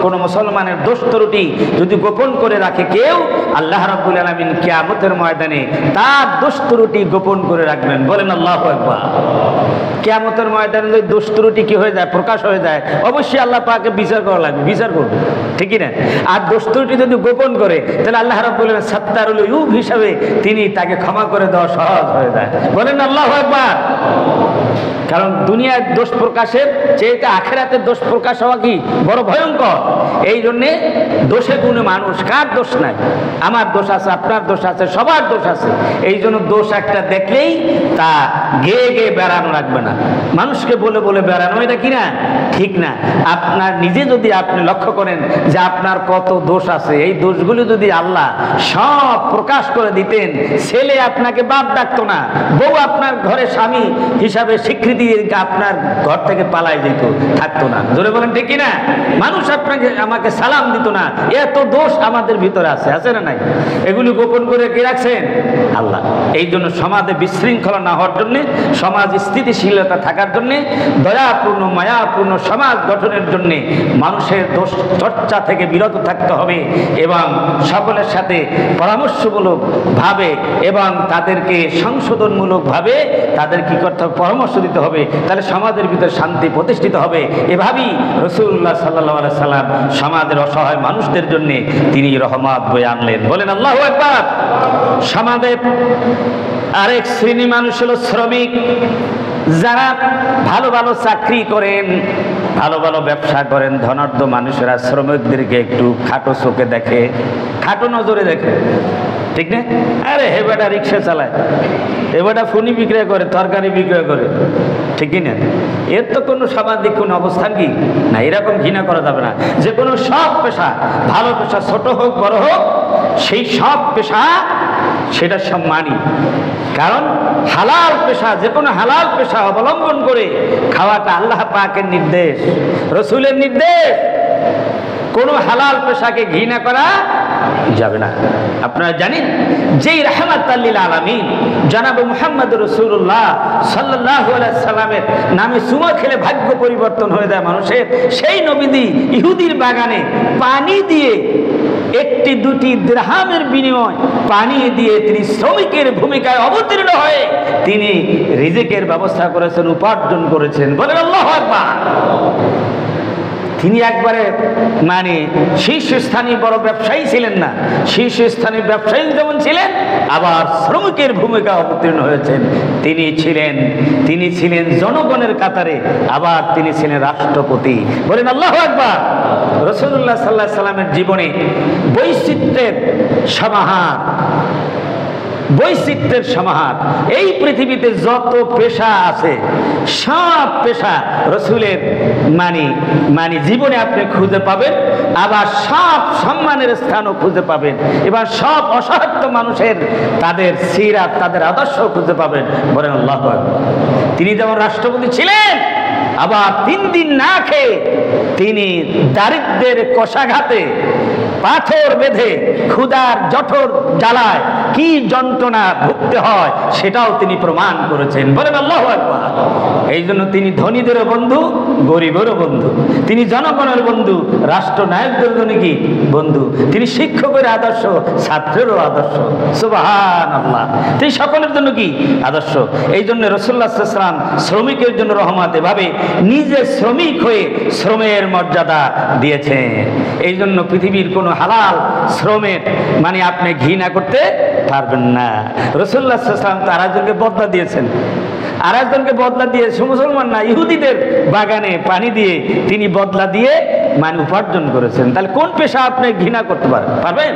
কোন মুসলমানের দোষ ত্রুটি যদি গোপন করে রাখে কেউ, আল্লাহ রাব্বুল আলামিন কিয়ামতের ময়দানে তার দোষ ত্রুটি গোপন করে রাখবেন। বলেন আল্লাহু আকবার। কিয়ামতের ময়দানে যদি দোষ ত্রুটি কি হয়ে যায়, প্রকাশ হয়ে যায়, অবশ্যই আল্লাহ পাককে বিচার করা লাগবে, বিচার করবে, ঠিক না? আর দোষ ত্রুটি যদি গোপন করে, তাহলে আল্লাহ রাব্বুল আলামিন সাত্তারুল ইউব হিসাবে তিনি তাকে ক্ষমা করে দেওয়া সহজ হয়ে যায়। বলেন আল্লাহু আকবার। কারণ দুনিয়ার দোষ প্রকাশের চেয়ে আখিরাতের দোষ প্রকাশ হওয়া কি বড় ভয়ঙ্কর। এই জন্যে দোষে গুণে মানুষ, কার দোষ নাই? আমার দোষ আছে, আপনার দোষ আছে, সবার দোষ আছে। এই জন্য দোষ একটা দেখলেই তা গেয়ে গেয়ে বেড়ানো রাখবে না, মানুষকে বলে বলে বেড়ানো, এটা কি না? ঠিক না। আপনার নিজে যদি আপনি লক্ষ্য করেন যে আপনার কত দোষ আছে, এই দোষগুলি যদি আল্লাহ সব প্রকাশ করে দিতেন, ছেলে আপনাকে বাপ ডাকতো না, বউ আপনার ঘরে স্বামী হিসাবে স্বীকৃতি দিয়ে আপনার ঘর থেকে পালাই যেত, থাকতো না। জোরে বলেন ঠিক কিনা? মানুষ আপনাকে আমাকে সালাম দিত না। এত দোষ আমাদের ভিতরে আছে না নাই? এগুলি গোপন করে কে রাখছেন? আল্লাহ। এই জন্য সমাজে বিশৃঙ্খলা না হওয়ার জন্য, সমাজ স্থিতিশীলতা থাকার জন্য, দয়াপূর্ণ মায়াপূর্ণ সমাজ গঠনের জন্য মানুষের দোষ চর্চা থেকে বিরত থাকতে হবে এবং সকলের সাথে পরামর্শমূলক ভাবে এবং তাদেরকে সংশোধনমূলকভাবে তাদের কি করতে হবে? পরামর্শ দিতে হবে। তাহলে সমাজের ভিতরে শান্তি প্রতিষ্ঠিত হবে। এভাবেই রাসূলুল্লাহ সাল্লাল্লাহু আলাইহি সাল্লাম সমাজের অসহায় মানুষদের জন্য তিনি রহমত বয়ে আনলেন। বলেন আল্লাহু আকবার। সমাজের আরেক শ্রেণী মানুষ হলো শ্রমিক, যারা ভালো ভালো চাকরি করেন, ভালো ভালো ব্যবসা করেন। ধনাঢ্য মানুষেরা শ্রমিকদেরকে একটু খাটো চোখে দেখে, খাটো নজরে দেখে, ঠিক না? আরে হে বেটা রিক্সা চালায়, এ বেটা ফুনি বিক্রয় করে, তরকারি বিক্রয় করে, ঠিকই না? এর তো কোনো সামাজিক কোনো অবস্থান কি না। এরকম ঘৃণা করা যাবে না। যে কোনো সব পেশা, ভালো পেশা, ছোট হোক বড় হোক, সেই সব পেশা সেটা সম্মানী। কারণ হালাল পেশা, যে কোনো হালাল পেশা অবলম্বন করে খাওয়াটা আল্লাহ পাকের নির্দেশ, রসুলের নির্দেশ। কোনো হালাল পেশাকে ঘৃণা করা যাবে না। আপনারা জানেন যেই রাহমাতাল লিল আলামিন জনাব মুহাম্মদ রাসূলুল্লাহ সাল্লাল্লাহু আলাইহি সাল্লামের নামে চুমা খেলে ভাগ্য পরিবর্তন হয়ে যায় মানুষের, সেই নবীজি ইহুদির বাগানে পানি দিয়ে একটি দুটি দিরহামের বিনিময় পানি দিয়ে তিনি শ্রমিকের ভূমিকায় অবতীর্ণ হয়ে তিনি রিজিকের ব্যবস্থা করেছেন, উপার্জন করেছেন। বলেন আল্লাহু আকবার। তিনি একবারে মানে শীর্ষস্থানীয় বড় ব্যবসায়ী ছিলেন না, শীর্ষস্থানীয় ব্যবসায়ী যেমন ছিলেন, আবার শ্রমিকের ভূমিকা অবতীর্ণ হয়েছেন। তিনি ছিলেন জনগণের কাতারে, আবার তিনি ছিলেন রাষ্ট্রপতি। বলেন আল্লাহু আকবার। রাসূলুল্লাহ সাল্লাল্লাহু আলাইহি সাল্লামের জীবনে বৈচিত্র্যের সমাহার, বৈচিত্র্যের সমাহার। এই পৃথিবীতে যত পেশা আছে সব পেশা রসুলের মানে জীবনে আপনি খুঁজে পাবেন, আবার সব সম্মানের স্থানও খুঁজে পাবেন, এবার সব অসহায় মানুষের তাদের সিরাত, তাদের আদর্শ খুঁজে পাবেন। বলেন আল্লাহু আকবার। তিনি যেমন রাষ্ট্রপতি ছিলেন, আবার 3 দিন না খেয়ে তিনি দারিদ্র্যের কষাঘাতে পাথর বেঁধে ক্ষুধার জঠর জ্বালায় কি যন্ত্রণা ভুগতে হয় সেটাও তিনি প্রমাণ করেছেন। বলেন আল্লাহু আকবার। এই জন্য তিনি ধনীদেরও বন্ধু, গরিবেরও বন্ধু, তিনি জনগণের বন্ধু, রাষ্ট্রনায়কদের জন্য কি বন্ধু, তিনি শিক্ষকের আদর্শ, ছাত্রেরও আদর্শ। সুবহানাল্লাহ। তিনি সকলের জন্য কি আদর্শ। এই জন্য রাসূলুল্লাহ সাল্লাল্লাহু আলাইহি ওয়াসাল্লাম শ্রমিকের জন্য রহমত, এভাবে নিজে শ্রমিক হয়ে শ্রমের মর্যাদা দিয়েছেন। এই জন্য পৃথিবীর কোনো হালাল শ্রমের মানে আপনি ঘৃণা করতে পারবেন না। রাসূলুল্লাহ সাল্লাল্লাহু আলাইহি ওয়াসাল্লাম তার একজনকে বদলা দিয়েছেন, আর একজনকে বদলা দিয়ে, মুসলমান না ইহুদিদের বাগানে পানি দিয়ে তিনি বদলা দিয়ে মানে উপার্জন করেছেন। তাহলে কোন পেশা আপনি ঘৃণা করতে পারবেন?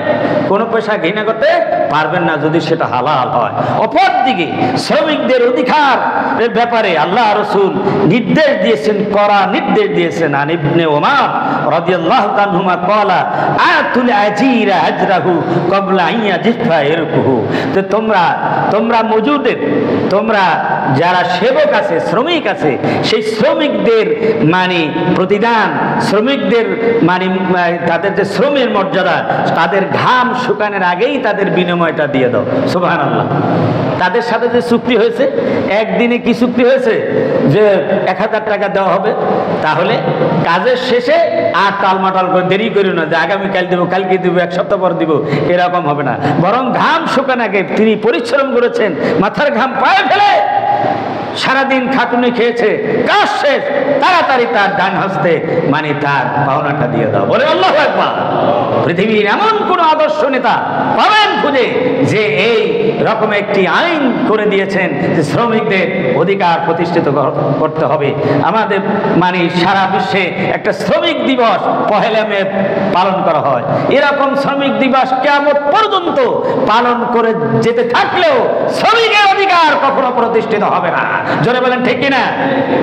কোন পেশা ঘৃণা করতে পারবেন না যদি সেটা হালাল হয়। অপরদিকে শ্রমিকদের অধিকারের ব্যাপারে আল্লাহ রাসূল নির্দেশ দিয়েছেন, কড়া নির্দেশ দিয়েছেন। আন ইবনে ওমর রাদিয়াল্লাহু তাআলা ক্বালা আতুল আজিরা আজরাহু ক্বাবলা আন ইয়াজিফা ইরকুহু। তো তোমরা মজুদের, তোমরা যারা সেবক আছে, শ্রমিক আছে, সেই শ্রমিকদের মানে প্রতিদান, শ্রমিকদের মানে তাদের যে শ্রমের মর্যাদা, তাদের ঘাম শুকানোর আগেই তাদের বিনিময়টা দিয়ে দাও। সুবহানাল্লাহ। তাদের সাথে যে চুক্তি হয়েছে, একদিনে কি চুক্তি হয়েছে যে 1000 টাকা দেওয়া হবে, তাহলে কাজের শেষে আর টালমাটাল করে দেরি করি না যে আগামীকাল দেবো, কালকে দেবো, 1 সপ্তাহ পর দিব, এরকম হবে না। বরং ঘাম শুকানোর আগে তিনি পরিশ্রম করেছেন, মাথার ঘাম পায়ে ফেলে সারাদিন খাটুনি খেয়েছে, কাজ শেষ, তাড়াতাড়ি তার ডান হস্তে মানে তার পাওনাটা দিয়ে দাও। বলে আল্লাহু আকবার। পৃথিবীর এমন কোন আদর্শ নেতা পাবেন খুঁজে যে এই রকম একটি আইন করে দিয়েছেন যে শ্রমিকদের অধিকার প্রতিষ্ঠিত করতে হবে। আমাদের মানে সারা বিশ্বে একটা শ্রমিক দিবস 1 মে পালন করা হয়। এরকম শ্রমিক দিবস কিয়ামত পর্যন্ত পালন করে যেতে থাকলেও শ্রমিকের অধিকার কখনো প্রতিষ্ঠিত হবে না জোরে বলেন ঠিক কিনা?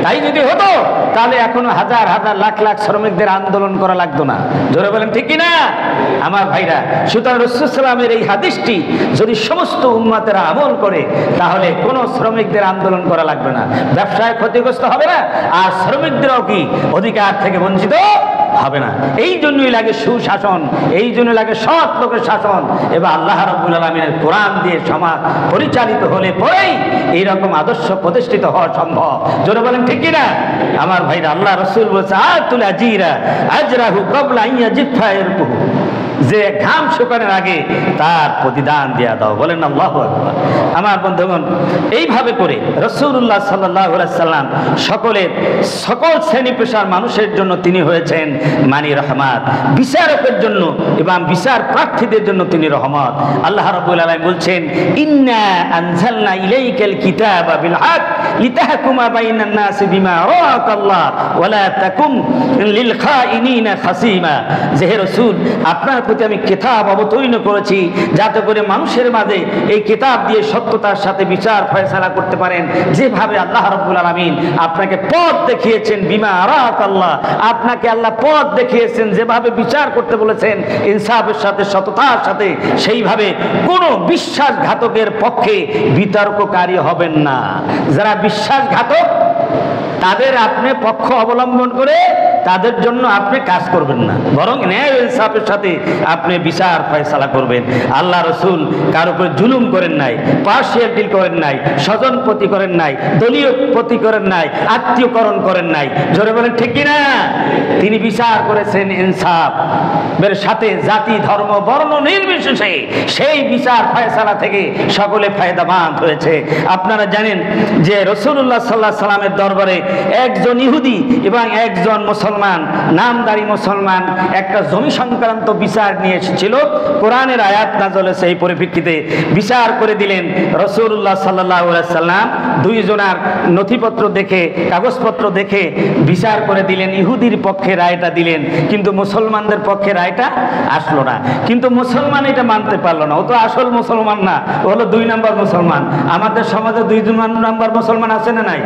তাই যদি হতো তাহলে এখনো হাজার হাজার লাখ লাখ শ্রমিকদের আন্দোলন করা লাগতো না। জোরে বলেন ঠিক কিনা আমার ভাইরা? সুতরাং রাসূল সাল্লাল্লাহু এই হাদিসটি যদি সমস্ত উম্মতেরা আমল করে তাহলে কোনো শ্রমিকদের আন্দোলন করা লাগবে না, ব্যবসায় ক্ষতিগ্রস্ত হবে না, আর শ্রমিকদেরও কি অধিকার থেকে বঞ্চিত হবে না। এই জন্যই লাগে সুশাসন, এই জন্য লাগে সৎ লোকের শাসন। এবার আল্লাহ রাব্বুল আলামিনের কোরআন দিয়ে সমাজ পরিচালিত হলে পরেই এইরকম আদর্শ প্রতিষ্ঠিত হওয়া সম্ভব। জোরে বলেন ঠিক কিনা আমার ভাইরা? আল্লাহ রাসূল বলেছে আতুল আজিরা আজরাহু ক্বাবলা আন ইয়াজিফা ইরকুহু, যে ঘাম শুকানোর আগে তার প্রতিদান দেয়া দাও। বলেন আল্লাহু আকবার। আমার বন্ধুগণ, এইভাবে করে রাসূলুল্লাহ সাল্লাল্লাহু আলাইহি সাল্লাম সকল শ্রেণী পেশার মানুষের জন্য তিনি হয়েছেন মানি রহমত, বিচারকের জন্য এবং বিচার প্রার্থীদের জন্য তিনি রহমত। আল্লাহ রাব্বুল আলামিন বলছেন ইন্না আনজালনা ইলাইকাল কিতাবা বিল হক লিতাহকুমা বাইনান নাসি বিমা আরাকাল্লাহ ওয়া লা তাকুম লিল খাইনিনা খাসিমা। যে হে রাসূল, আপনার প্রতি আমি কিতাব অবতীর্ণ করেছি যাতে করে মানুষের মাঝে এই কিতাব দিয়ে সত্যতার সাথে বিচার ফয়সালা করতে পারেন। যেভাবে আল্লাহ রাব্বুল আলামিন আপনাকে পথ দেখিয়েছেন, বিমা আরাকাল্লাহ, আপনাকে আল্লাহ পথ দেখিয়েছেন, যেভাবে বিচার করতে বলেছেন ইনসাফের সাথে সততার সাথে, সেইভাবে কোনো বিশ্বাসঘাতকের পক্ষে বিতর্ককারী হবেন না। যারা বিশ্বাসঘাতক তাদের আপনি পক্ষ অবলম্বন করে তাদের জন্য আপনি কাজ করবেন না, বরং ন্যায় ইনসাফের সাথে আপনি বিচার ফয়সালা করবেন। আল্লাহ রাসূল কার উপর জুলুম করেন নাই, পার্সিয়ালিটি করেন নাই, স্বজন প্রতি করেন নাই, দলীয় প্রতি করেন নাই, আত্মীয়করণ করেন নাই। জোরে বলেন ঠিক কিনা? তিনি বিচার করেছেন ইনসাফের সাথে, জাতি ধর্ম বর্ণ নির্বিশেষে সেই বিচার ফয়সালা থেকে সকলে ফায়দাবান হয়েছে। আপনারা জানেন যে রাসূলুল্লাহ সাল্লাল্লাহু আলাইহি সাল্লামের দরবারে একজন ইহুদি এবং একজন মুসলমান, নামদারি মুসলমান, একটা জমি সংক্রান্ত বিচার নিয়ে এসেছিল। কোরআনের আয়াত নাযিল হয়েছে, এই পরিপ্রেক্ষিতে বিচার করে দিলেন রাসূলুল্লাহ সাল্লাল্লাহু আলাইহি সাল্লাম। দুইজনার নথিপত্র দেখে, কাগজপত্র দেখে বিচার করে দিলেন, ইহুদির পক্ষে রায়টা দিলেন, কিন্তু মুসলমানদের পক্ষে রায়টা আসলো না। কিন্তু মুসলমান এটা মানতে পারলো না, ও তো আসল মুসলমান না, ও হলো 2 নম্বর মুসলমান। আমাদের সমাজে 2 নম্বর মুসলমান আছে না নাই?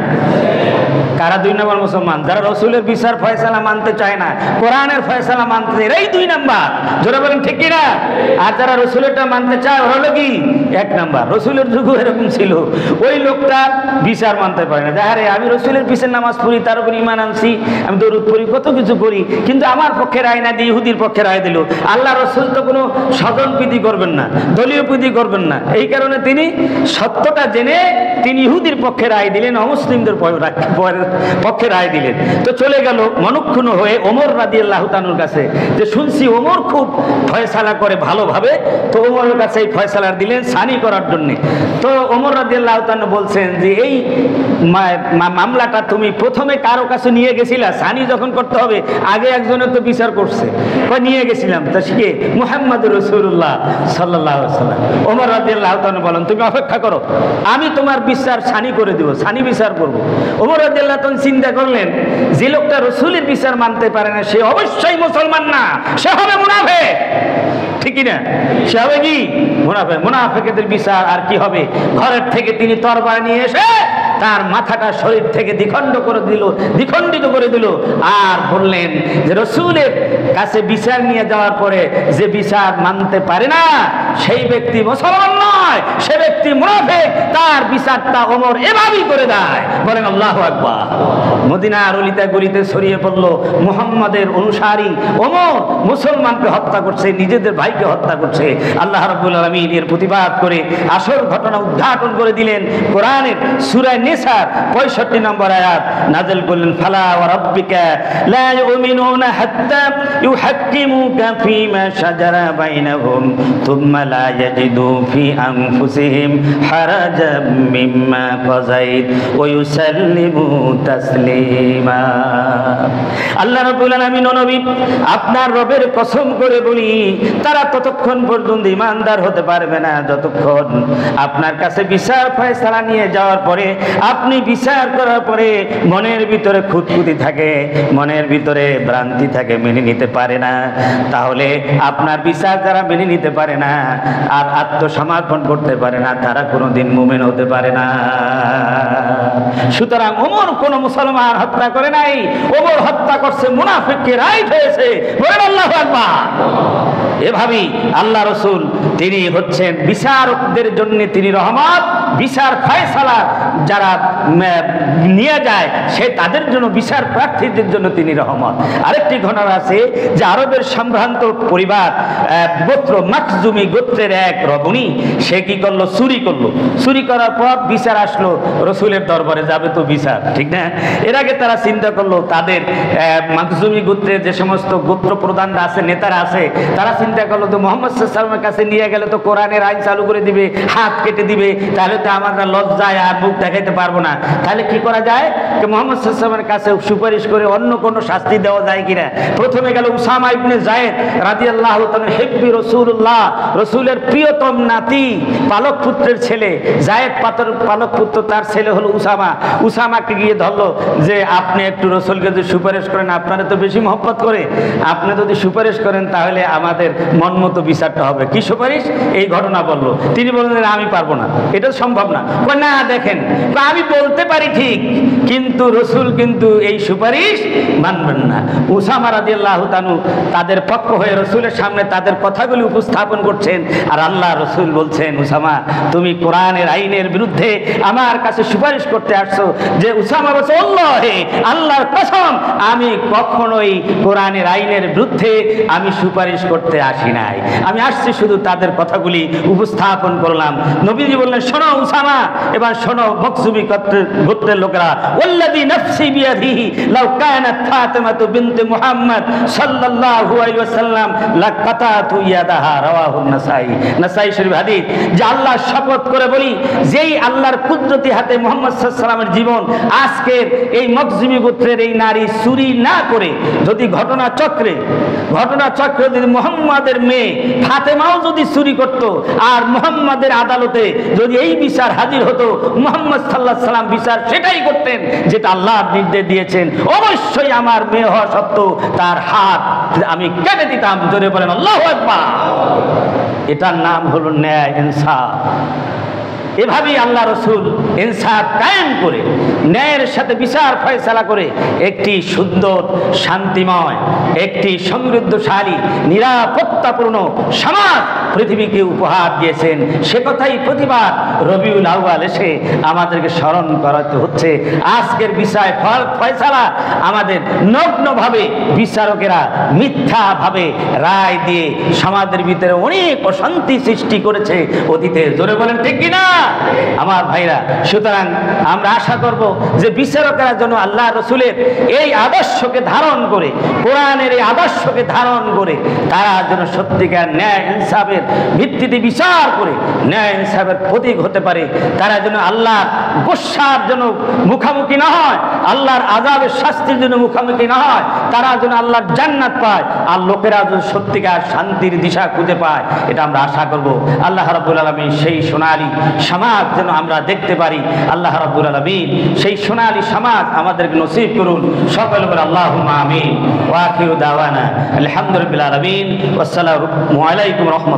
কারা 2 নম্বর মুসলমান? যারা রাসূলের বিচার ফয়সালা মানতে চায় না, কোরআনের ফয়সালা মানতে চায়, এই 2 নম্বর। জোরে বলেন ঠিক কিনা? আর যারা রাসূলেরটা মানতে চায় হলো কি 1 নম্বর। রাসূলের যুগও এরকম ছিল, ওই লোকটা বিচার মানতে পারে না। আরে আমি রাসূলের পিছে নামাজ পড়ি, তার উপর ঈমান আনছি, আমি দরুদ পড়ি, কত কিছু করি, কিন্তু আমার পক্ষে রায় না দিয়ে ইহুদির পক্ষে রায় দিল। আল্লাহ রাসূল তো কোনো স্বজনপ্রীতি করবেন না, দলীয় প্রীতি করবেন না, এই কারণে তিনি সত্যটা জেনে তিনি ইহুদির পক্ষে রায় দিলেন, অমুসলিমদের পক্ষে রায় দিলেন। তো চলে গেল মনক্ষুণ্ণ হয়ে ওমর রাদিয়াল্লাহু তাআলার কাছে, যে শুনছি ওমর খুব ফয়সালা করে ভালোভাবে, তো ওমরের কাছে এই ফয়সালার দিলেন সানি করার জন্য। তো ওমর রাদিয়াল্লাহু তাআলা বলছেন যে এই মামলাটা তুমি প্রথমে কারো কাছে নিয়ে গেছিলা, সানি যখন করতে হবে আগে একজনের তো বিচার করছে, নিয়ে গেছিলাম, তা শিখে মুহাম্মদুর রাসূলুল্লাহ সাল্লাল্লাহু আলাইহি ওয়াসাল্লাম। ওমর রাদিয়াল্লাহু তাআলা বলেন তুমি অপেক্ষা করো, আমি তোমার বিচার সানি করে দেব, সানি বিচার করব। ওমর রাদিয়াল্লাহু তাআলা চিন্তা করলেন যে লোকটা রাসূলের বিচার মানতে পারে না সে অবশ্যই মুসলমান না, সে হবে মুনাফিক। ঠিক না? সে হবে কি? মুনাফিক। মুনাফিকদের বিচার আর কি হবে? ঘরের থেকে তিনি তরবারি নিয়ে এসে তার মাথাটা শরীর থেকে দ্বিখণ্ডিত করে দিল আর বললেন যে রাসূলের কাছে বিচার নিয়ে যাওয়ার পরে যে বিচার মানতে পারে না সেই ব্যক্তি মুসলমান নয়, সে ব্যক্তি মুনাফিক, তার বিচারটা ওমর এভাবেই করে দেয়। বলেন আল্লাহু আকবার। মদিনার অলিতে গলিতে ছড়িয়ে পড়লো মুহাম্মাদের অনুসারী ওমর মুসলমানকে হত্যা করছে, নিজেদের ভাইকে হত্যা করছে। আল্লাহ রাব্বুল আলামিন এর প্রতিবাদ করে আসল ঘটনা উদ্ঘাটন করে দিলেন। কোরআনের সূরা নিসার 65 নম্বর আয়াত নাযিল করলেন, ফালা ওয়া রাব্বিকা লা ইউমিনুনা হাত্তা ইউহাক্কিমুকা ফীমা শাজারা বাইনাহুম থুম্মা লা ইয়াজিদু ফি আনফুসিহিম হারাজাম মিম্মা কাযাইত ওয়া ইউসাল্লিমু তাসলিমা। আল্লাহ রাব্বুল আলামিন নবী আপনার রবের কসম করে বলি, তারা ততক্ষণ পর্যন্ত ঈমানদার হতে পারবে না যতক্ষণ আপনার কাছে বিচার ফয়সালা নিয়ে যাওয়ার পরে, আপনি বিচার করার পরে মনের ভিতরে খুঁতখুঁতি থাকে, মনের ভিতরে ভ্রান্তি থাকে, মেনে নিতে পারে না। তাহলে আপনার বিচার যারা মেনে নিতে পারে না আর আত্মসমর্পণ করতে পারে না, তারা কোনোদিন মুমিন হতে পারে না। সুতরাং ওমর কোন মুসলমান হত্যা করে নাই, ওমর হত্যা করছে মুনাফিককে, রাইট হয়েছে, বলেন আল্লাহু আকবার। এভাবেই আল্লাহ রসুল তিনি হচ্ছেন বিচারকদের জন্য তিনি রহমত, বিচার ফয়সালা যারা নিয়ে যায় সে তাদের জন্য, বিচার প্রার্থীদের জন্য তিনি রহমত। আরেকটি ঘটনা আছে যে আরবের সম্ভ্রান্ত পরিবার গোত্র মাখজুমি গোত্রের এক রমণী, সে কি করলো, চুরি করার পর বিচার আসলো রসুলের দরবারে, যাবে তো বিচার, ঠিক না? এর আগে তারা চিন্তা করলো তাদের মাখজুমি গোত্রের যে সমস্ত গোত্র প্রধানরা আছে, নেতারা আছে, তারা চিন্তা করলো তো মোহাম্মদ সাল্লাল্লাহু আলাইহি ওয়াসাল্লামের কাছে নিয়ে গেলে তো কোরআনের আইন চালু করে দিবে, হাত কেটে দিবে, তাহলে তো আমরা লজ্জায় আর মুখ দেখাইতে পারবো না। তাহলে কি করা যায়, যে মোহাম্মদ সাল্লাল্লাহু আলাইহি ওয়াসাল্লামের কাছে সুপারিশ করে অন্য কোনো শাস্তি দেওয়া যায় কিনা। প্রথমে গেল উসামা ইবনে যায়েদ রাদিয়াল্লাহু তাআলা, হিব্বি রাসূলুল্লাহ, রসুলের প্রিয়তম নাতি, পালক পুত্রের ছেলে যায়েদ, পালক পুত্র, তার ছেলে হলো উসামা। উসামাকে গিয়ে ধরলো যে আপনি একটু রসুলকে যদি সুপারিশ করেন, আপনারা তো বেশি মহব্বত করে, আপনি যদি সুপারিশ করেন তাহলে আমাদের মন মতো বিচারটা হবে। কি সুপারিশ? এই ঘটনা বললো। তিনি বললেন আমি পারবো না, এটা সম্ভব না। না দেখেন, আমি বলতে পারি ঠিক, কিন্তু রসুল কিন্তু এই সুপারিশ মানবেন না। উসামা রাদিয়াল্লাহু তাআলা তাদের পক্ষ হয়ে রসুলের সামনে তাদের কথাগুলি উপস্থাপন করছেন, আর আল্লাহ রসুল বলছেন, উসামা তুমি কোরআনের আইনের বিরুদ্ধে আমার কাছে সুপারিশ করতে আসছো। যে উসামা বলছে, আল্লাহে, আল্লাহর কসম, আমি কখনোই কোরআনের আইনের বিরুদ্ধে আমি সুপারিশ করতে আসি নাই, আমি আসছি শুধু তাদের কথাগুলি উপস্থাপন করলাম। নবীজি বললেন, শোনো উসামা, এবার শোনো মখজুমি গোত্রের লোকেরা, ওয়াল্লাযী নাফসি বিয়াদিহি লাউ কানাত ফাতিমাতু বিনতে মুহাম্মদ সাল্লাল্লাহু আলাইহি ওয়াসাল্লাম লাকাতাতু ইয়াদাহা, রাওয়াহু নাসাই, নাসাই শরীফ হাদিস। যে আল্লাহর শপথ করে বলি, যেই আল্লাহর কুদরতি হাতে মুহাম্মদ সাল্লাল্লাহু আলাইহি ওয়াসাল্লামের জীবন আজকের এই মখজুমি গোত্রের এই নারী চুরি না করে, যদি ঘটনা চক্রে যদি মুহাম্মাদের মেয়ে ফাতেমাও যদি চুরি করত, আর মুহাম্মাদের আদালতে যদি এই বিচার হাজির হতো, মুহাম্মদ সাল্লাল্লাহু আলাইহি ওয়াসাল্লাম বিচার সেটাই করতেন যেটা আল্লাহ নির্দেশ দিয়েছেন। অবশ্যই আমার মেয়ে হওয়া সত্ত্বেও তার হাত আমি কেটে দিতাম। জোরে বলেন আল্লাহু আকবার। এটার নাম হলো ন্যায়, ইনসাফ। এভাবেই আল্লাহ রসুল ইনসাফ কায়েম করে, ন্যায়ের সাথে বিচার ফয়সালা করে একটি সুন্দর, শান্তিময়, একটি সমৃদ্ধশালী, নিরাপত্তাপূর্ণ সমাজ পৃথিবীকে উপহার দিয়েছেন। সে কথাই প্রতিবার রবিউল আউয়াল এসে আমাদেরকে স্মরণ করাতে হচ্ছে। আজকের বিষয় ফয়সালা আমাদের নগ্নভাবে বিচারকেরা মিথ্যাভাবে রায় দিয়ে সমাজের ভিতরে অনেক অশান্তি সৃষ্টি করেছে অতীতে। জোরে বলেন ঠিক কিনা আমার ভাইরা? সুতরাং আমরা আশা করব যে বিচারকেরা যেন আল্লাহ রসুলের এই আদর্শকে ধারণ করে, কোরআনের এই আদর্শকে ধারণ করে, তারা যেন সত্যিকার ন্যায় ইনসাফের ভিত্তিতে বিচার করে ন্যায় ইনসাফের প্রতীক হতে পারে। তারা যেন আল্লাহর গোস্বার জন্য মুখামুখি না হয়, আল্লাহর আযাবের শাস্তির জন্য মুখামুখি না হয়, তারা যেন আল্লাহর জান্নাত পায়, আর লোকেরা যেন সত্যিকার শান্তির দিশা খুঁজে পায়, এটা আমরা আশা করব। আল্লাহ রাব্বুল আলামিন সেই সোনালী সমাজ যেন আমরা দেখতে পারি। আল্লাহ রাব্বুল আলামিন সেই সোনালী সমাজ আমাদেরকে নসিব করুন। সকলে বলে আল্লাহুম্মা আমিন। ওয়া আখিরু দাওয়ানা আলহামদুলিল্লাহি রাব্বিল আলামিন। আসসালামু আলাইকুম ওয়া রাহমাতুল্লাহ।